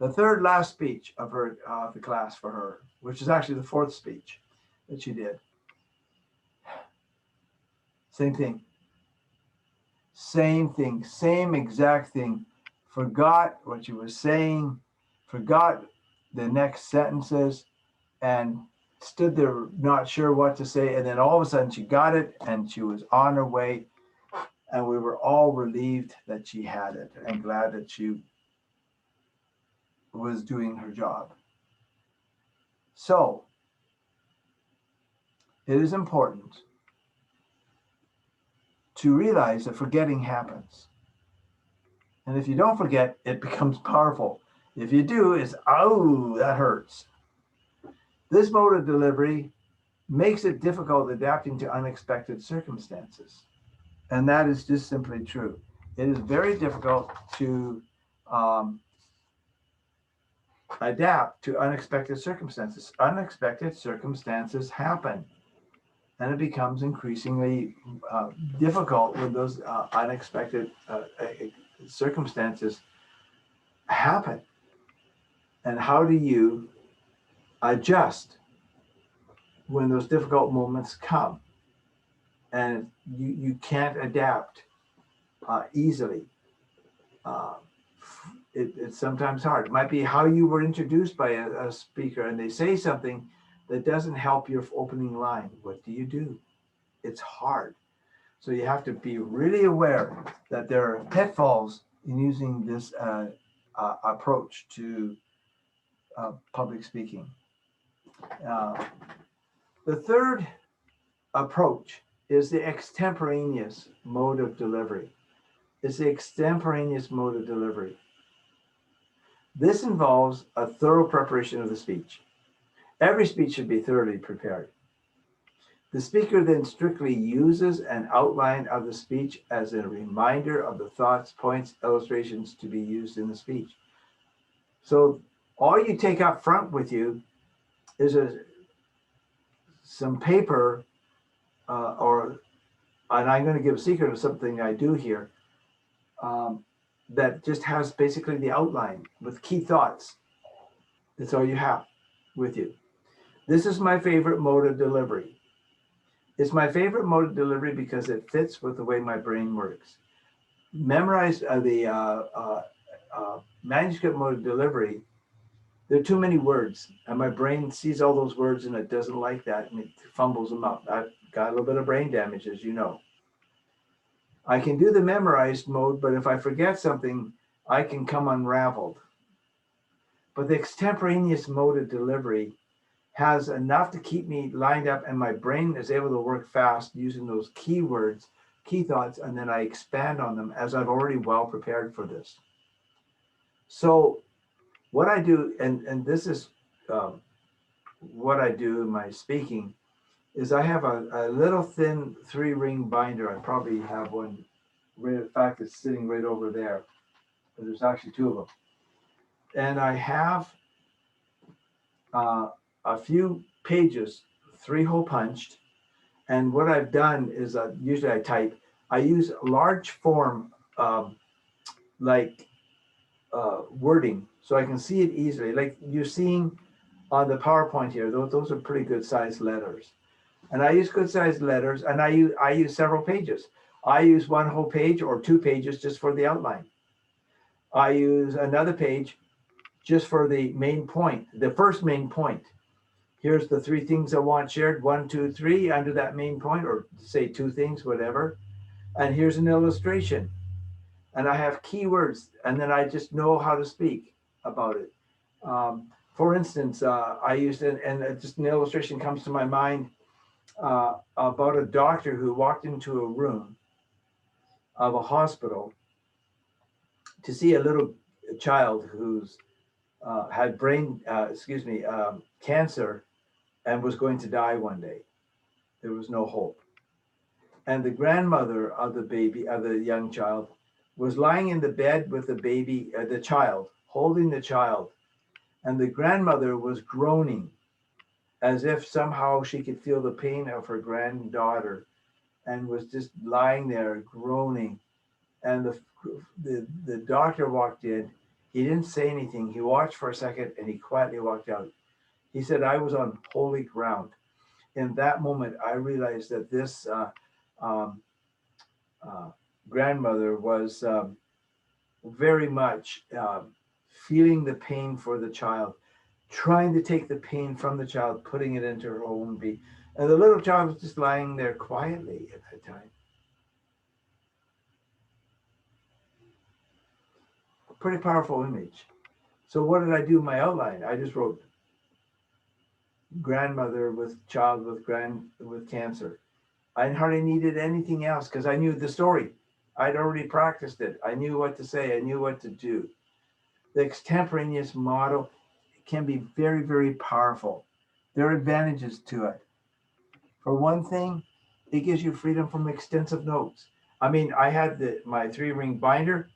The third last speech of her the class for her, which is actually the fourth speech that she did. Same thing. Same thing. Same exact thing. Forgot what she was saying, forgot the next sentences, and stood there not sure what to say. And then all of a sudden she got it and she was on her way. And we were all relieved that she had it and glad that she was doing her job. So it is important to realize that forgetting happens. And if you don't forget, it becomes powerful. If you do, it's, oh, that hurts. This mode of delivery makes it difficult adapting to unexpected circumstances. And that is just simply true. It is very difficult to adapt to unexpected circumstances. Unexpected circumstances happen, and it becomes increasingly difficult when those unexpected circumstances happen. And how do you adjust when those difficult moments come and you can't adapt easily? It's sometimes hard. It might be how you were introduced by a speaker and they say something that doesn't help your opening line. What do? It's hard. So you have to be really aware that there are pitfalls in using this approach to public speaking. The third approach is the extemporaneous mode of delivery. It's the extemporaneous mode of delivery. This involves a thorough preparation of the speech. Every speech should be thoroughly prepared. The speaker then strictly uses an outline of the speech as a reminder of the thoughts, points, illustrations to be used in the speech. So all you take up front with you is some paper and I'm going to give a secret of something I do here that just has basically the outline with key thoughts. That's all you have with you. This is my favorite mode of delivery. It's my favorite mode of delivery because it fits with the way my brain works. Memorize the manuscript mode of delivery. There are too many words, and my brain sees all those words and it doesn't like that, and it fumbles them up. I've got a little bit of brain damage, as you know. I can do the memorized mode, but if I forget something, I can come unraveled. But the extemporaneous mode of delivery has enough to keep me lined up, and my brain is able to work fast using those keywords, key thoughts, and then I expand on them as I've already well prepared for this. So what I do, and this is what I do in my speaking, is I have a little thin 3-ring binder. I probably have one, in fact, it's sitting right over there. But there's actually 2 of them. And I have a few pages, 3-hole punched. And what I've done is usually I use large form wording so I can see it easily. Like you're seeing on the PowerPoint here, those are pretty good sized letters. And I use good sized letters, and I use several pages. I use 1 whole page or 2 pages just for the outline. I use another page just for the main point, the first main point. Here's the 3 things I want shared, 1, 2, 3 under that main point, or say 2 things, whatever. And here's an illustration. And I have keywords, and then I just know how to speak about it. For instance, I used, and just an illustration comes to my mind about a doctor who walked into a room of a hospital to see a little child who's had cancer and was going to die one day. There was no hope. And the grandmother of the young child, was lying in the bed with the child, holding the child. And the grandmother was groaning as if somehow she could feel the pain of her granddaughter, and was just lying there groaning. And the doctor walked in, He didn't say anything. He watched for a second and he quietly walked out. He said, I was on holy ground. In that moment, I realized that this um, uh, grandmother was very much feeling the pain for the child, trying to take the pain from the child, putting it into her own being. And the little child was just lying there quietly at that time. A pretty powerful image. So what did I do in my outline? I just wrote grandmother with child with cancer. I hardly needed anything else because I knew the story. I'd already practiced it. I knew what to say. I knew what to do. The extemporaneous model can be very, very powerful. There are advantages to it. For one thing, it gives you freedom from extensive notes. I mean, I had my 3-ring binder,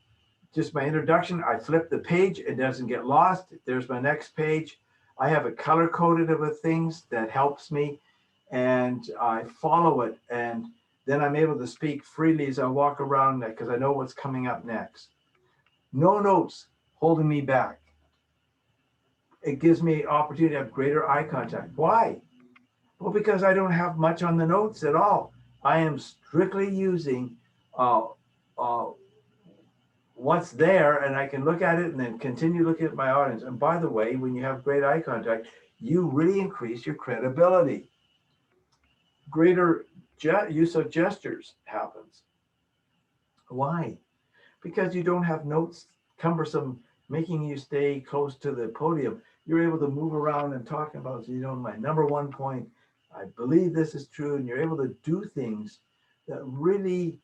just my introduction. I flip the page, it doesn't get lost. There's my next page. I have it color coded with things that helps me, and I follow it. And then I'm able to speak freely as I walk around because I know what's coming up next. No notes holding me back. It gives me opportunity to have greater eye contact. Why? Well, because I don't have much on the notes at all. I am strictly using uh, uh, what's there, and I can look at it and then continue looking at my audience. And by the way, when you have great eye contact, you really increase your credibility. Greater use of gestures happens. Why? Because you don't have notes cumbersome, making you stay close to the podium. You're able to move around and talk about, my number one point, I believe this is true, and you're able to do things that really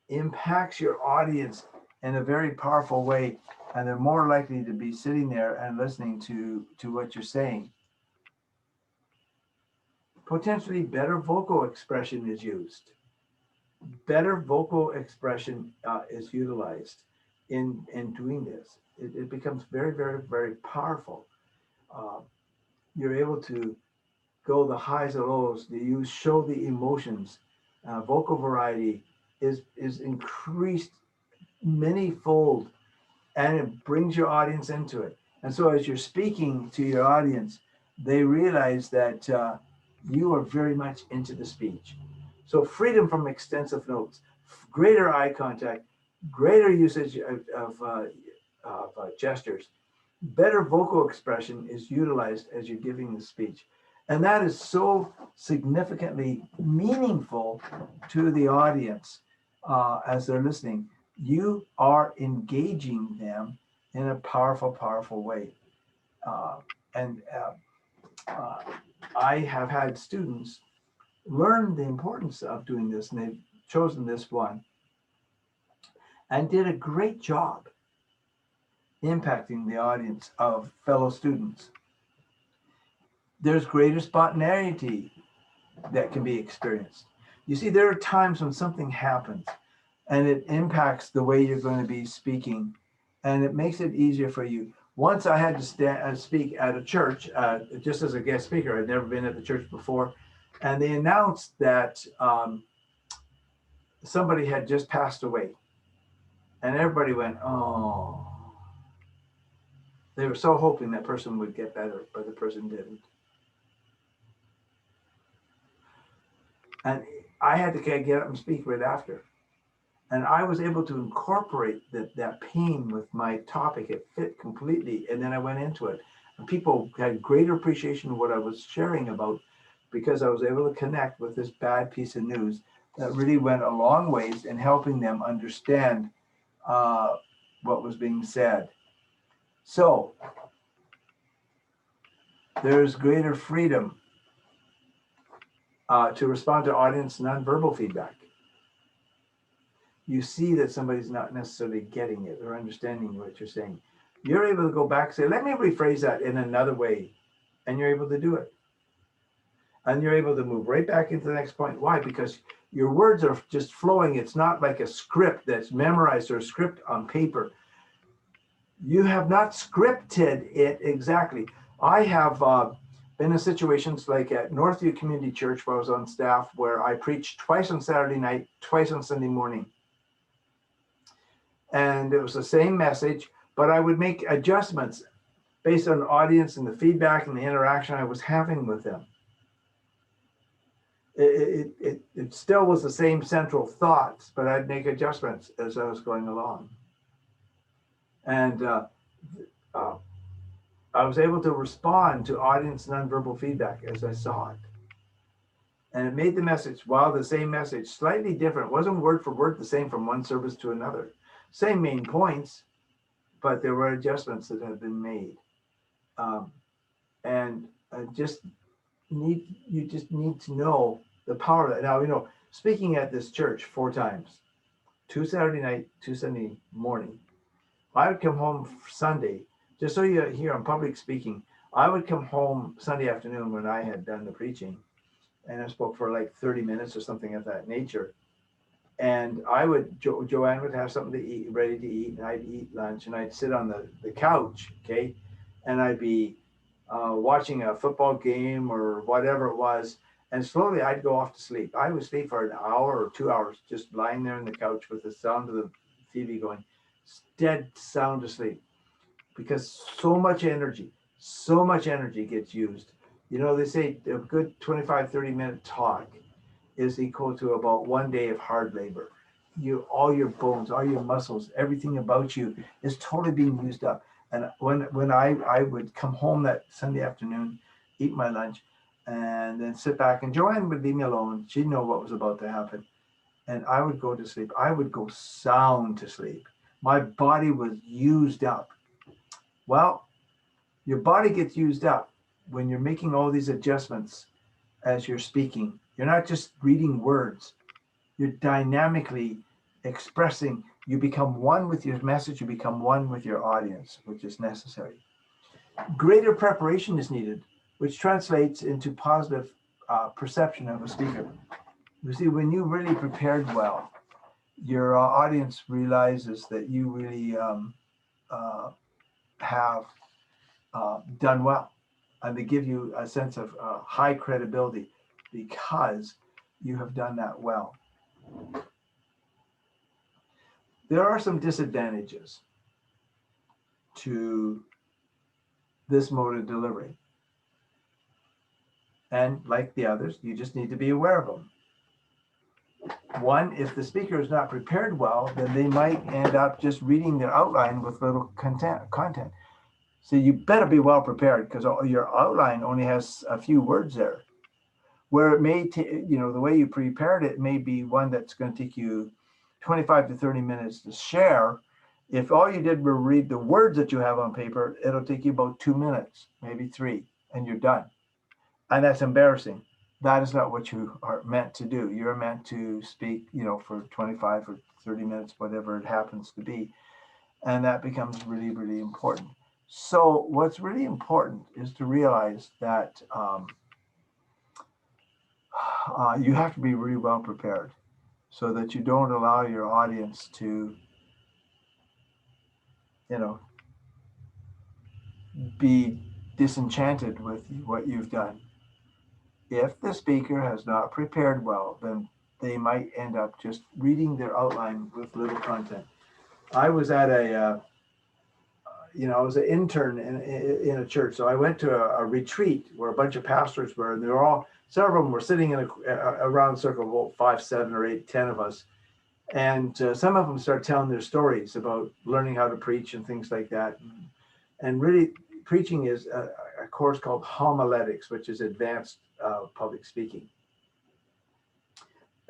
impacts your audience in a very powerful way, and they're more likely to be sitting there and listening to what you're saying. Potentially better vocal expression is used. Better vocal expression is utilized in doing this. It becomes very, very, very powerful. Uh, you're able to go the highs and lows. You show the emotions. Vocal variety is increased many-fold, and it brings your audience into it. And so as you're speaking to your audience, they realize that you are very much into the speech. So freedom from extensive notes, greater eye contact, greater usage of gestures, better vocal expression is utilized as you're giving the speech. And that is so significantly meaningful to the audience as they're listening. You are engaging them in a powerful, powerful way. Uh, and I have had students learn the importance of doing this, and they've chosen this one and did a great job impacting the audience of fellow students. There's greater spontaneity that can be experienced. You see, there are times when something happens and it impacts the way you're going to be speaking, and it makes it easier for you. Once I had to speak at a church, just as a guest speaker. I'd never been at the church before, and they announced that somebody had just passed away, and everybody went, "Oh." They were so hoping that person would get better, but the person didn't. And I had to get up and speak right after. And I was able to incorporate that pain with my topic. It fit completely. And then I went into it. And people had greater appreciation of what I was sharing about, because I was able to connect with this bad piece of news that really went a long ways in helping them understand what was being said. So there's greater freedom to respond to audience nonverbal feedback. You see that somebody's not necessarily getting it or understanding what you're saying. You're able to go back and say, let me rephrase that in another way. And you're able to do it. And you're able to move right back into the next point. Why? Because your words are just flowing. It's not like a script that's memorized or a script on paper. You have not scripted it exactly. I have been in situations like at Northview Community Church, where I was on staff, where I preached twice on Saturday night, twice on Sunday morning. And it was the same message, but I would make adjustments based on the audience and the feedback and the interaction I was having with them. It still was the same central thoughts, but I'd make adjustments as I was going along. And I was able to respond to audience nonverbal feedback as I saw it. And it made the message, while the same message, slightly different. It wasn't word for word the same from one service to another. Same main points, but there were adjustments that had been made. And you just need to know the power of that. Now, speaking at this church 4 times, 2 Saturday night, 2 Sunday morning, I would come home Sunday, just so you hear I'm public speaking, I would come home Sunday afternoon when I had done the preaching, and I spoke for like 30 minutes or something of that nature. And Joanne would have something to eat, ready to eat, and I'd eat lunch, and I'd sit on the couch, okay? And I'd be watching a football game or whatever it was, and slowly I'd go off to sleep. I would sleep for an hour or 2 hours, just lying there on the couch with the sound of the TV going, dead sound asleep, because so much energy gets used. They say a good 25, 30-minute talk is equal to about 1 day of hard labor. All your bones, all your muscles, everything about you is totally being used up. And when I would come home that Sunday afternoon, eat my lunch, and then sit back, and Joanne would leave me alone. She'd know what was about to happen. And I would go to sleep. I would go sound to sleep. My body was used up. Well, your body gets used up when you're making all these adjustments as you're speaking. You're not just reading words. You're dynamically expressing. You become one with your message. You become one with your audience, which is necessary. Greater preparation is needed, which translates into positive perception of a speaker. You see, when you really prepared well, your audience realizes that you really have done well, and they give you a sense of high credibility because you have done that well. There are some disadvantages to this mode of delivery. And like the others, you just need to be aware of them. One, if the speaker is not prepared well, then they might end up just reading their outline with little content. So you better be well prepared, because your outline only has a few words there. Where it may take, the way you prepared it may be one that's going to take you 25 to 30 minutes to share. If all you did were read the words that you have on paper, it'll take you about 2 minutes, maybe 3, and you're done. And that's embarrassing. That is not what you are meant to do. You're meant to speak, for 25 or 30 minutes, whatever it happens to be. And that becomes really, really important. So what's really important is to realize that you have to be really well prepared, so that you don't allow your audience to, be disenchanted with what you've done. If the speaker has not prepared well, then they might end up just reading their outline with little content. I was at I was an intern in a church. So I went to a retreat where a bunch of pastors were, and they were several of them were sitting in a round circle of about 5, 7, or 8, 10 of us. And some of them started telling their stories about learning how to preach and things like that. And really, preaching is a course called homiletics, which is advanced public speaking.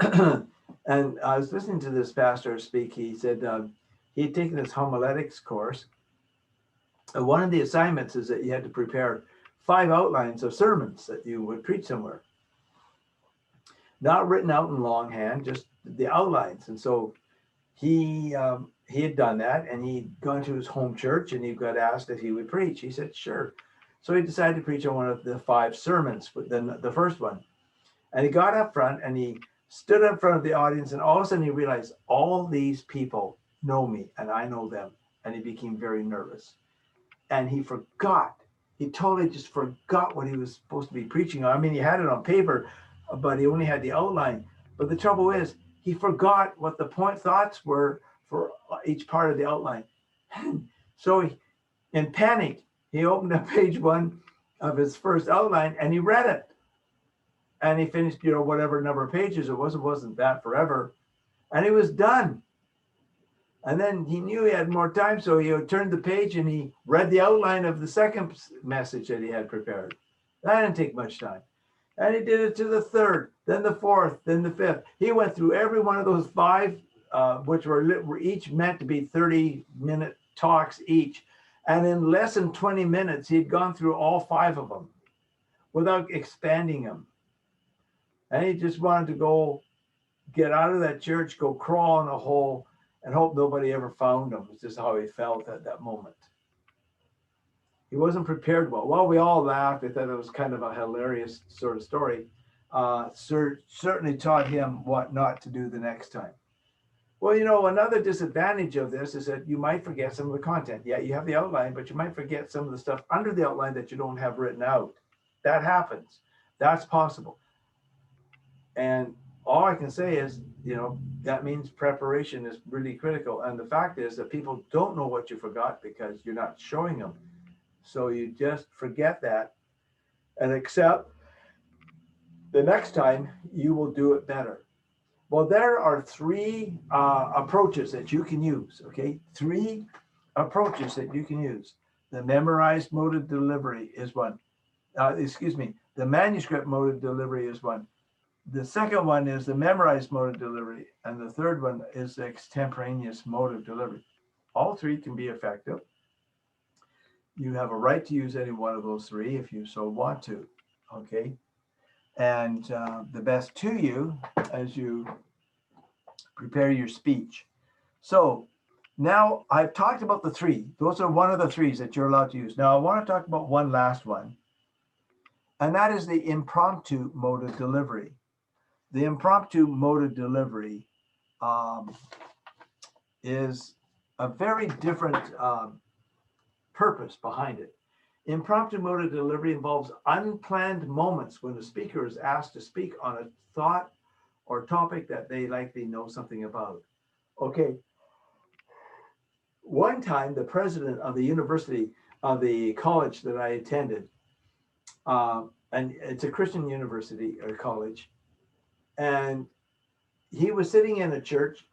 And I was listening to this pastor speak. He said he had taken this homiletics course. One of the assignments is that you had to prepare 5 outlines of sermons that you would preach somewhere. Not written out in longhand, just the outlines. And so he had done that, and he'd gone to his home church, and he got asked if he would preach. He said, sure. So he decided to preach on one of the 5 sermons, but then the first one. And he got up front, and he stood up in front of the audience, and all of a sudden he realized all these people know me, and I know them. And he became very nervous. And he totally just forgot what he was supposed to be preaching on. I mean, he had it on paper, but he only had the outline. But the trouble is, he forgot what the thoughts were for each part of the outline. And So in panic, he opened up page one of his first outline and he read it. And he finished, whatever number of pages it wasn't that forever. And he was done. And then he knew he had more time, so he turned the page and he read the outline of the second message that he had prepared. That didn't take much time. And he did it to the third, then the fourth, then the fifth. He went through every one of those five, which were each meant to be 30-minute talks each. And in less than 20 minutes, he'd gone through all five of them without expanding them. And he just wanted to go get out of that church, go crawl in a hole, and hope nobody ever found him. It's just how he felt at that moment. He wasn't prepared well. Well, we all laughed. I thought it was kind of a hilarious sort of story. Certainly taught him what not to do the next time. Well, another disadvantage of this is that you might forget some of the content. Yeah, you have the outline, but you might forget some of the stuff under the outline that you don't have written out. That happens. That's possible. And all I can say is, that means preparation is really critical. And the fact is that people don't know what you forgot because you're not showing them. So you just forget that and accept the next time you will do it better. Well, there are three approaches that you can use, okay? Three approaches that you can use. The memorized mode of delivery is one. The manuscript mode of delivery is one. The second one is the memorized mode of delivery. And the third one is the extemporaneous mode of delivery. All three can be effective. You have a right to use any one of those three if you so want to, okay? And the best to you as you prepare your speech. So now I've talked about the three. Those are one of the threes that you're allowed to use. Now I want to talk about one last one, and that is the impromptu mode of delivery. The impromptu mode of delivery is a very different purpose behind it. Impromptu mode of delivery involves unplanned moments when the speaker is asked to speak on a thought or topic that they likely know something about. Okay. One time, the president of the university, of the college that I attended, and it's a Christian university or college, and he was sitting in a church,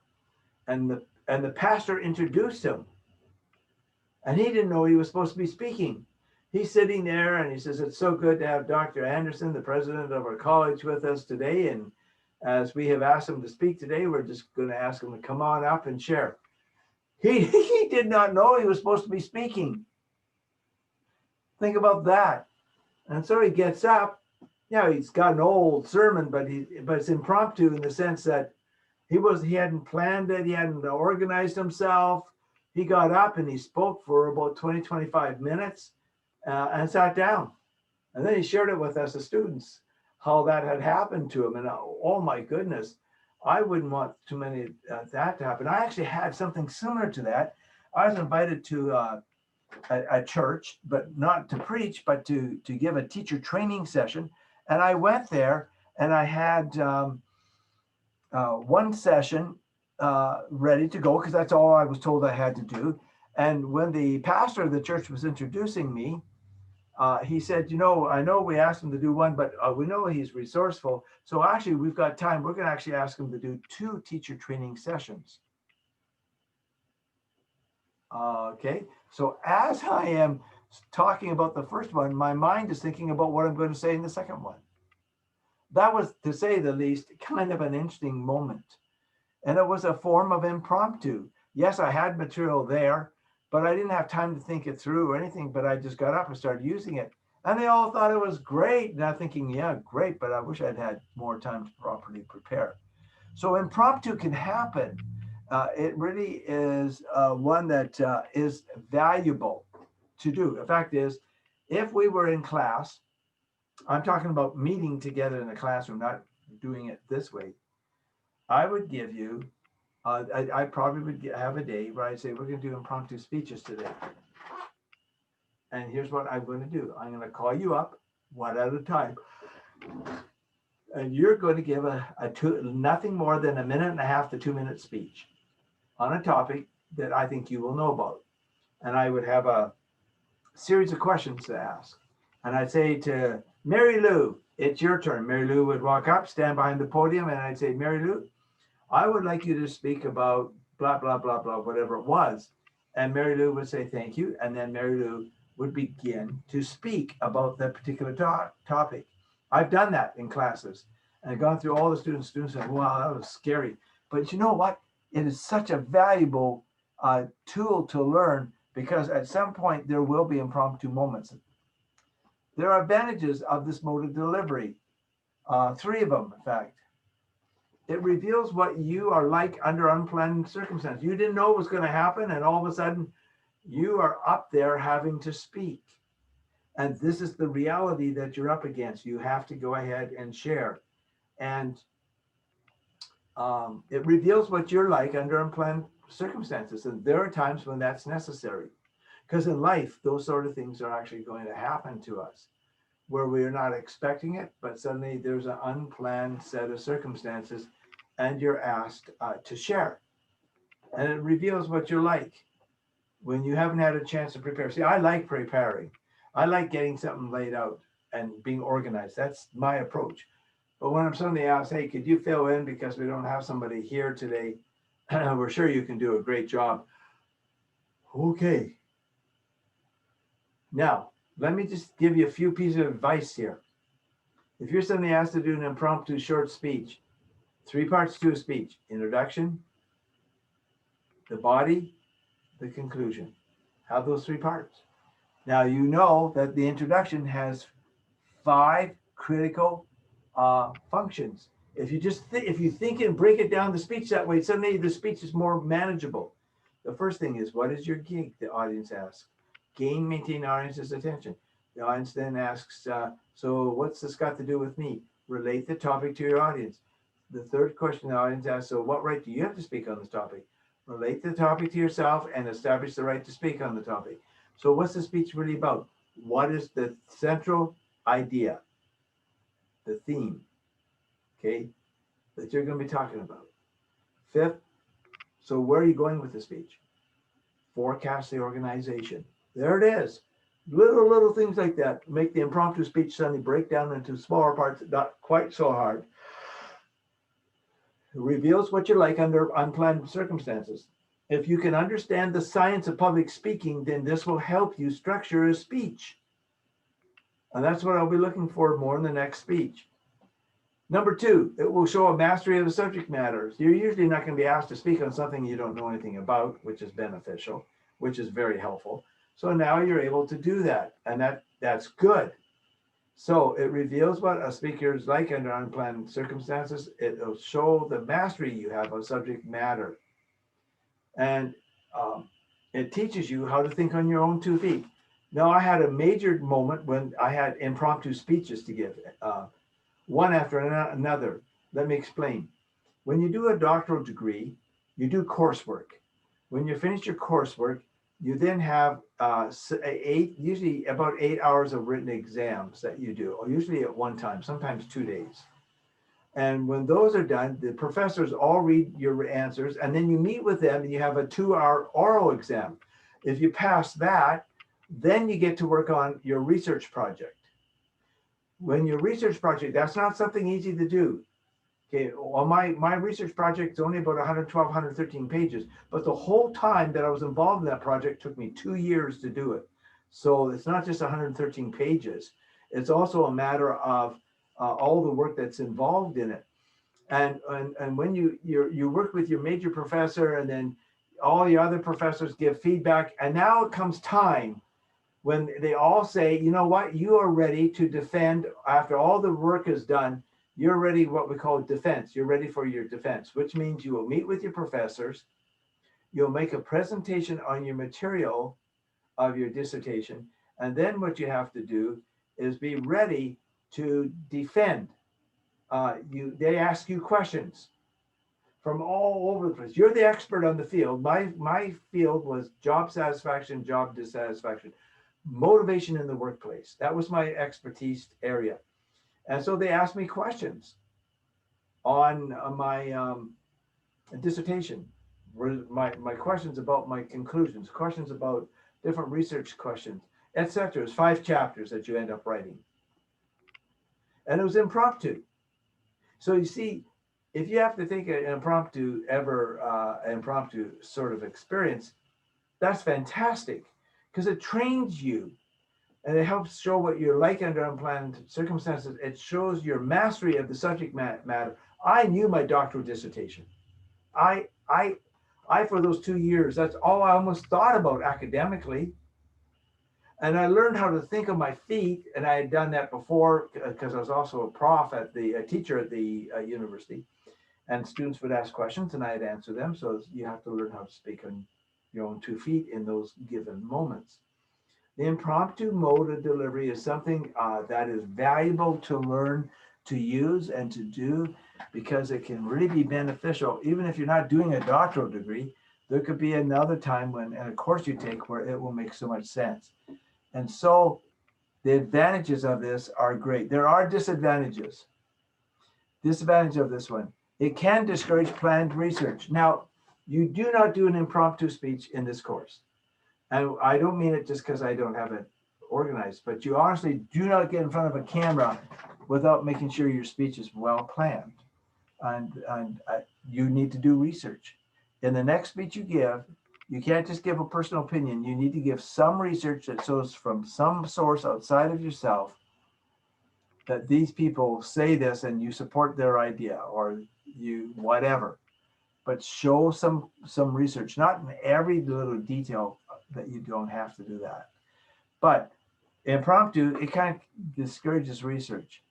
and the pastor introduced him, and he didn't know he was supposed to be speaking. He's sitting there and he says, "It's so good to have Dr. Anderson, the president of our college, with us today. And as we have asked him to speak today, we're just going to ask him to come on up and share." He did not know he was supposed to be speaking. Think about that. And so he gets up. He's got an old sermon, but it's impromptu in the sense that he hadn't planned it. He hadn't organized himself. He got up and he spoke for about 20, 25 minutes and sat down. And then he shared it with us as students, how that had happened to him. And oh my goodness, I wouldn't want too many that to happen. I actually had something similar to that. I was invited to a church, but not to preach, but to give a teacher training session. And I went there and I had one session ready to go because that's all I was told I had to do. And when the pastor of the church was introducing me, he said, I know we asked him to do one, but we know he's resourceful. So actually, we've got time. We're going to actually ask him to do 2 teacher training sessions. Okay. So as I am talking about the first one, my mind is thinking about what I'm going to say in the second one. That was, to say the least, kind of an interesting moment. And it was a form of impromptu. Yes, I had material there, but I didn't have time to think it through or anything, but I just got up and started using it. And they all thought it was great. And I'm thinking, yeah, great, but I wish I'd had more time to properly prepare. So impromptu can happen. It really is one that is valuable to do. The fact is, if we were in class, I'm talking about meeting together in a classroom, not doing it this way, I would give you, I probably would have a day where I say, we're going to do impromptu speeches today. And here's what I'm going to do. I'm going to call you up one at a time. And you're going to give nothing more than 1.5 to 2 minute speech on a topic that I think you will know about. and I would have a series of questions to ask. And I'd say to Mary Lou, it's your turn. Mary Lou would walk up, stand behind the podium, and I'd say, Mary Lou, I would like you to speak about blah, blah, blah, blah, whatever it was. And Mary Lou would say, thank you. And then Mary Lou would begin to speak about that particular topic. I've done that in classes and I've gone through all the students. Students say, wow, that was scary. But you know what? It is such a valuable tool to learn because at some point there will be impromptu moments. There are advantages of this mode of delivery, three of them, in fact. It reveals what you are like under unplanned circumstances. You didn't know what was going to happen, and all of a sudden, you are up there having to speak. And this is the reality that you're up against. You have to go ahead and share. And it reveals what you're like under unplanned circumstances. And there are times when that's necessary. Because in life, those sort of things are actually going to happen to us where we are not expecting it, but suddenly there's an unplanned set of circumstances and you're asked to share. And it reveals what you're like when you haven't had a chance to prepare. See, I like preparing. I like getting something laid out and being organized. That's my approach. But when I'm suddenly asked, hey, could you fill in because we don't have somebody here today? We're sure you can do a great job. Okay. Now, let me just give you a few pieces of advice here. If you're suddenly asked to do an impromptu short speech, 3 parts to a speech: introduction, the body, the conclusion. Have those 3 parts. Now, you know that the introduction has 5 critical functions. If you just if you think and break it down the speech that way, suddenly the speech is more manageable. The first thing is, what is your gig? The audience asks. Gain, maintain audience's attention. The audience then asks, so what's this got to do with me? Relate the topic to your audience. The third question the audience asks, so what right do you have to speak on this topic? Relate the topic to yourself and establish the right to speak on the topic. So what's the speech really about? What is the central idea, the theme, okay, that you're going to be talking about? Fifth, so where are you going with the speech? Forecast the organization. There it is. Little things like that make the impromptu speech suddenly break down into smaller parts, not quite so hard. It reveals what you're like under unplanned circumstances. If you can understand the science of public speaking, then this will help you structure a speech. And that's what I'll be looking for more in the next speech. Number 2, it will show a mastery of the subject matter. You're usually not going to be asked to speak on something you don't know anything about, which is beneficial, which is very helpful. So now you're able to do that, and that's good. So it reveals what a speaker is like under unplanned circumstances. It'll show the mastery you have of subject matter. And it teaches you how to think on your own 2 feet. Now, I had a major moment when I had impromptu speeches to give, one after another. Let me explain. When you do a doctoral degree, you do coursework. When you finish your coursework, you then have usually about 8 hours of written exams that you do, or usually at one time, sometimes 2 days. And when those are done, the professors all read your answers, and then you meet with them and you have a 2-hour oral exam. If you pass that, then you get to work on your research project. When your research project, that's not something easy to do. Okay, well, my research project is only about 112, 113 pages, but the whole time that I was involved in that project took me 2 years to do it. So it's not just 113 pages. It's also a matter of all the work that's involved in it. And when you work with your major professor and then all the other professors give feedback, and now it comes time when they all say, you know what, you are ready to defend after all the work is done. You're ready, what we call defense. You're ready for your defense, which means you will meet with your professors. You'll make a presentation on your material of your dissertation. And then what you have to do is be ready to defend. They ask you questions from all over the place. You're the expert on the field. My field was job satisfaction, job dissatisfaction, motivation in the workplace. That was my expertise area. And so they asked me questions on my dissertation, my questions about my conclusions, questions about different research questions, etc. It's 5 chapters that you end up writing. And it was impromptu. So you see, if you have to think an impromptu sort of experience, that's fantastic because it trains you and it helps show what you're like under unplanned circumstances. It shows your mastery of the subject matter. I knew my doctoral dissertation. I, I, for those 2 years, that's all I almost thought about academically. And I learned how to think on my feet, and I had done that before because I was also a teacher at the university, and students would ask questions, and I'd answer them. So you have to learn how to speak on your own 2 feet in those given moments. The impromptu mode of delivery is something that is valuable to learn to use and to do because it can really be beneficial. Even if you're not doing a doctoral degree, there could be another time when, in a course you take, where it will make so much sense. And so the advantages of this are great. There are disadvantages. Disadvantage of this one, it can discourage planned research. Now, you do not do an impromptu speech in this course. And I don't mean it just because I don't have it organized, but you honestly do not get in front of a camera without making sure your speech is well planned. And you need to do research. In the next speech you give, you can't just give a personal opinion. You need to give some research that shows from some source outside of yourself that these people say this and you support their idea or you whatever. But show some research, not in every little detail that you don't have to do that. But impromptu, it kind of discourages research.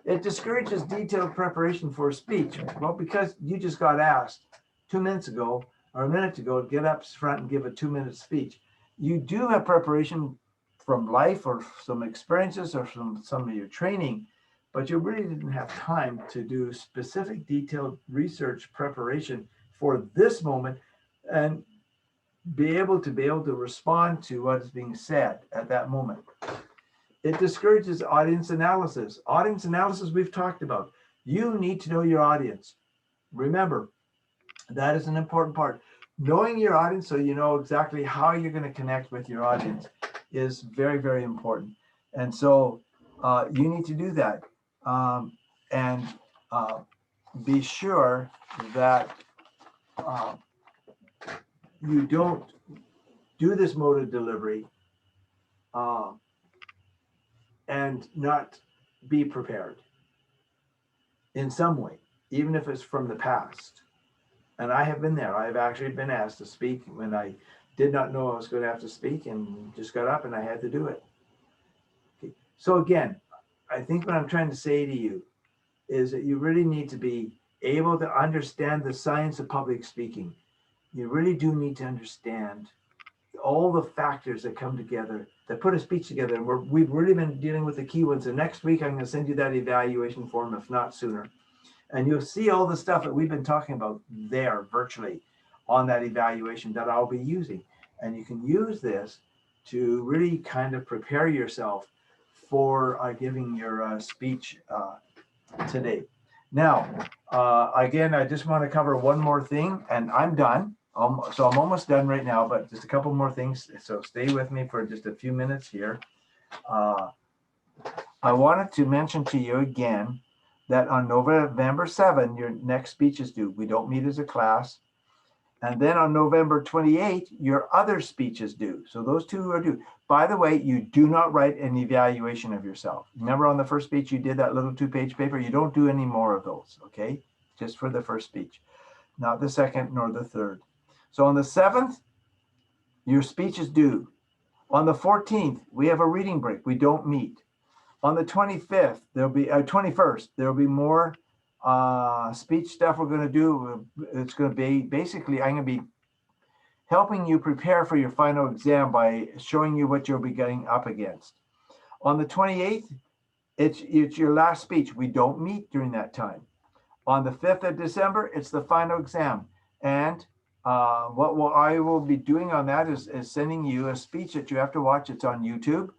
It discourages detailed preparation for a speech. Well, because you just got asked 2 minutes ago or a minute ago to get up front and give a 2-minute speech. You do have preparation from life or some experiences or from some of your training, but you really didn't have time to do specific detailed research preparation for this moment and be able to respond to what is being said at that moment. It discourages audience analysis. Audience analysis we've talked about. You need to know your audience. Remember, that is an important part. Knowing your audience so you know exactly how you're going to connect with your audience is very, very important. And so you need to do that. And be sure that you don't do this mode of delivery and not be prepared in some way, even if it's from the past. And I have been there. I've actually been asked to speak when I did not know I was going to have to speak and just got up and I had to do it. Okay. So again, I think what I'm trying to say to you is that you really need to be able to understand the science of public speaking. You really do need to understand all the factors that come together that put a speech together. And we've really been dealing with the key ones. And next week, I'm going to send you that evaluation form, if not sooner. And you'll see all the stuff that we've been talking about there virtually on that evaluation that I'll be using. And you can use this to really kind of prepare yourself for giving your speech today. Now, again, I just want to cover one more thing and I'm done. So I'm almost done right now, but just a couple more things. So stay with me for just a few minutes here. I wanted to mention to you again that on November 7, your next speech is due. We don't meet as a class. And then on November 28, your other speech is due. So those two are due. By the way, you do not write an evaluation of yourself. Remember on the first speech, you did that little 2-page paper. You don't do any more of those, okay? Just for the first speech, not the second nor the third. So on the 7th, your speech is due. On the 14th, we have a reading break. We don't meet. On the 25th, there'll be 21st, there'll be more speech stuff we're going to do. It's going to be basically, I'm going to be helping you prepare for your final exam by showing you what you'll be getting up against. On the 28th, it's your last speech. We don't meet during that time. On the 5th of December, it's the final exam. And what I will be doing on that is sending you a speech that you have to watch. It's on YouTube.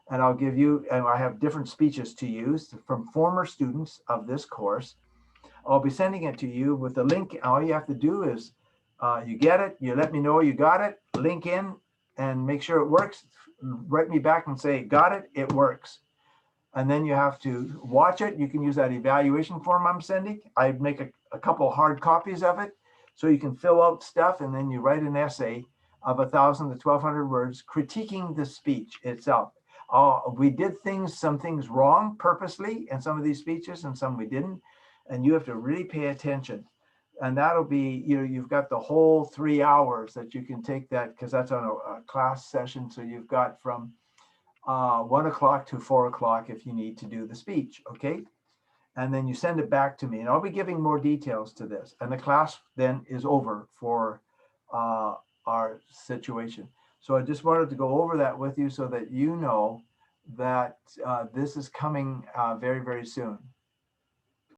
And I'll give you, and I have different speeches to use from former students of this course. I'll be sending it to you with the link. All you have to do is you get it, you let me know you got it, link in, and make sure it works. Write me back and say, got it, it works. And then you have to watch it. You can use that evaluation form I'm sending. I make a couple hard copies of it so you can fill out stuff, and then you write an essay of 1,000 to 1,200 words critiquing the speech itself. We did some things wrong purposely in some of these speeches, and some we didn't. And you have to really pay attention. And that'll be, you've got the whole 3 hours that you can take that, because that's on a class session. So you've got from 1 o'clock to 4 o'clock if you need to do the speech, okay? And then you send it back to me, and I'll be giving more details to this. And the class then is over for our situation. So I just wanted to go over that with you so that you know that this is coming very, very soon.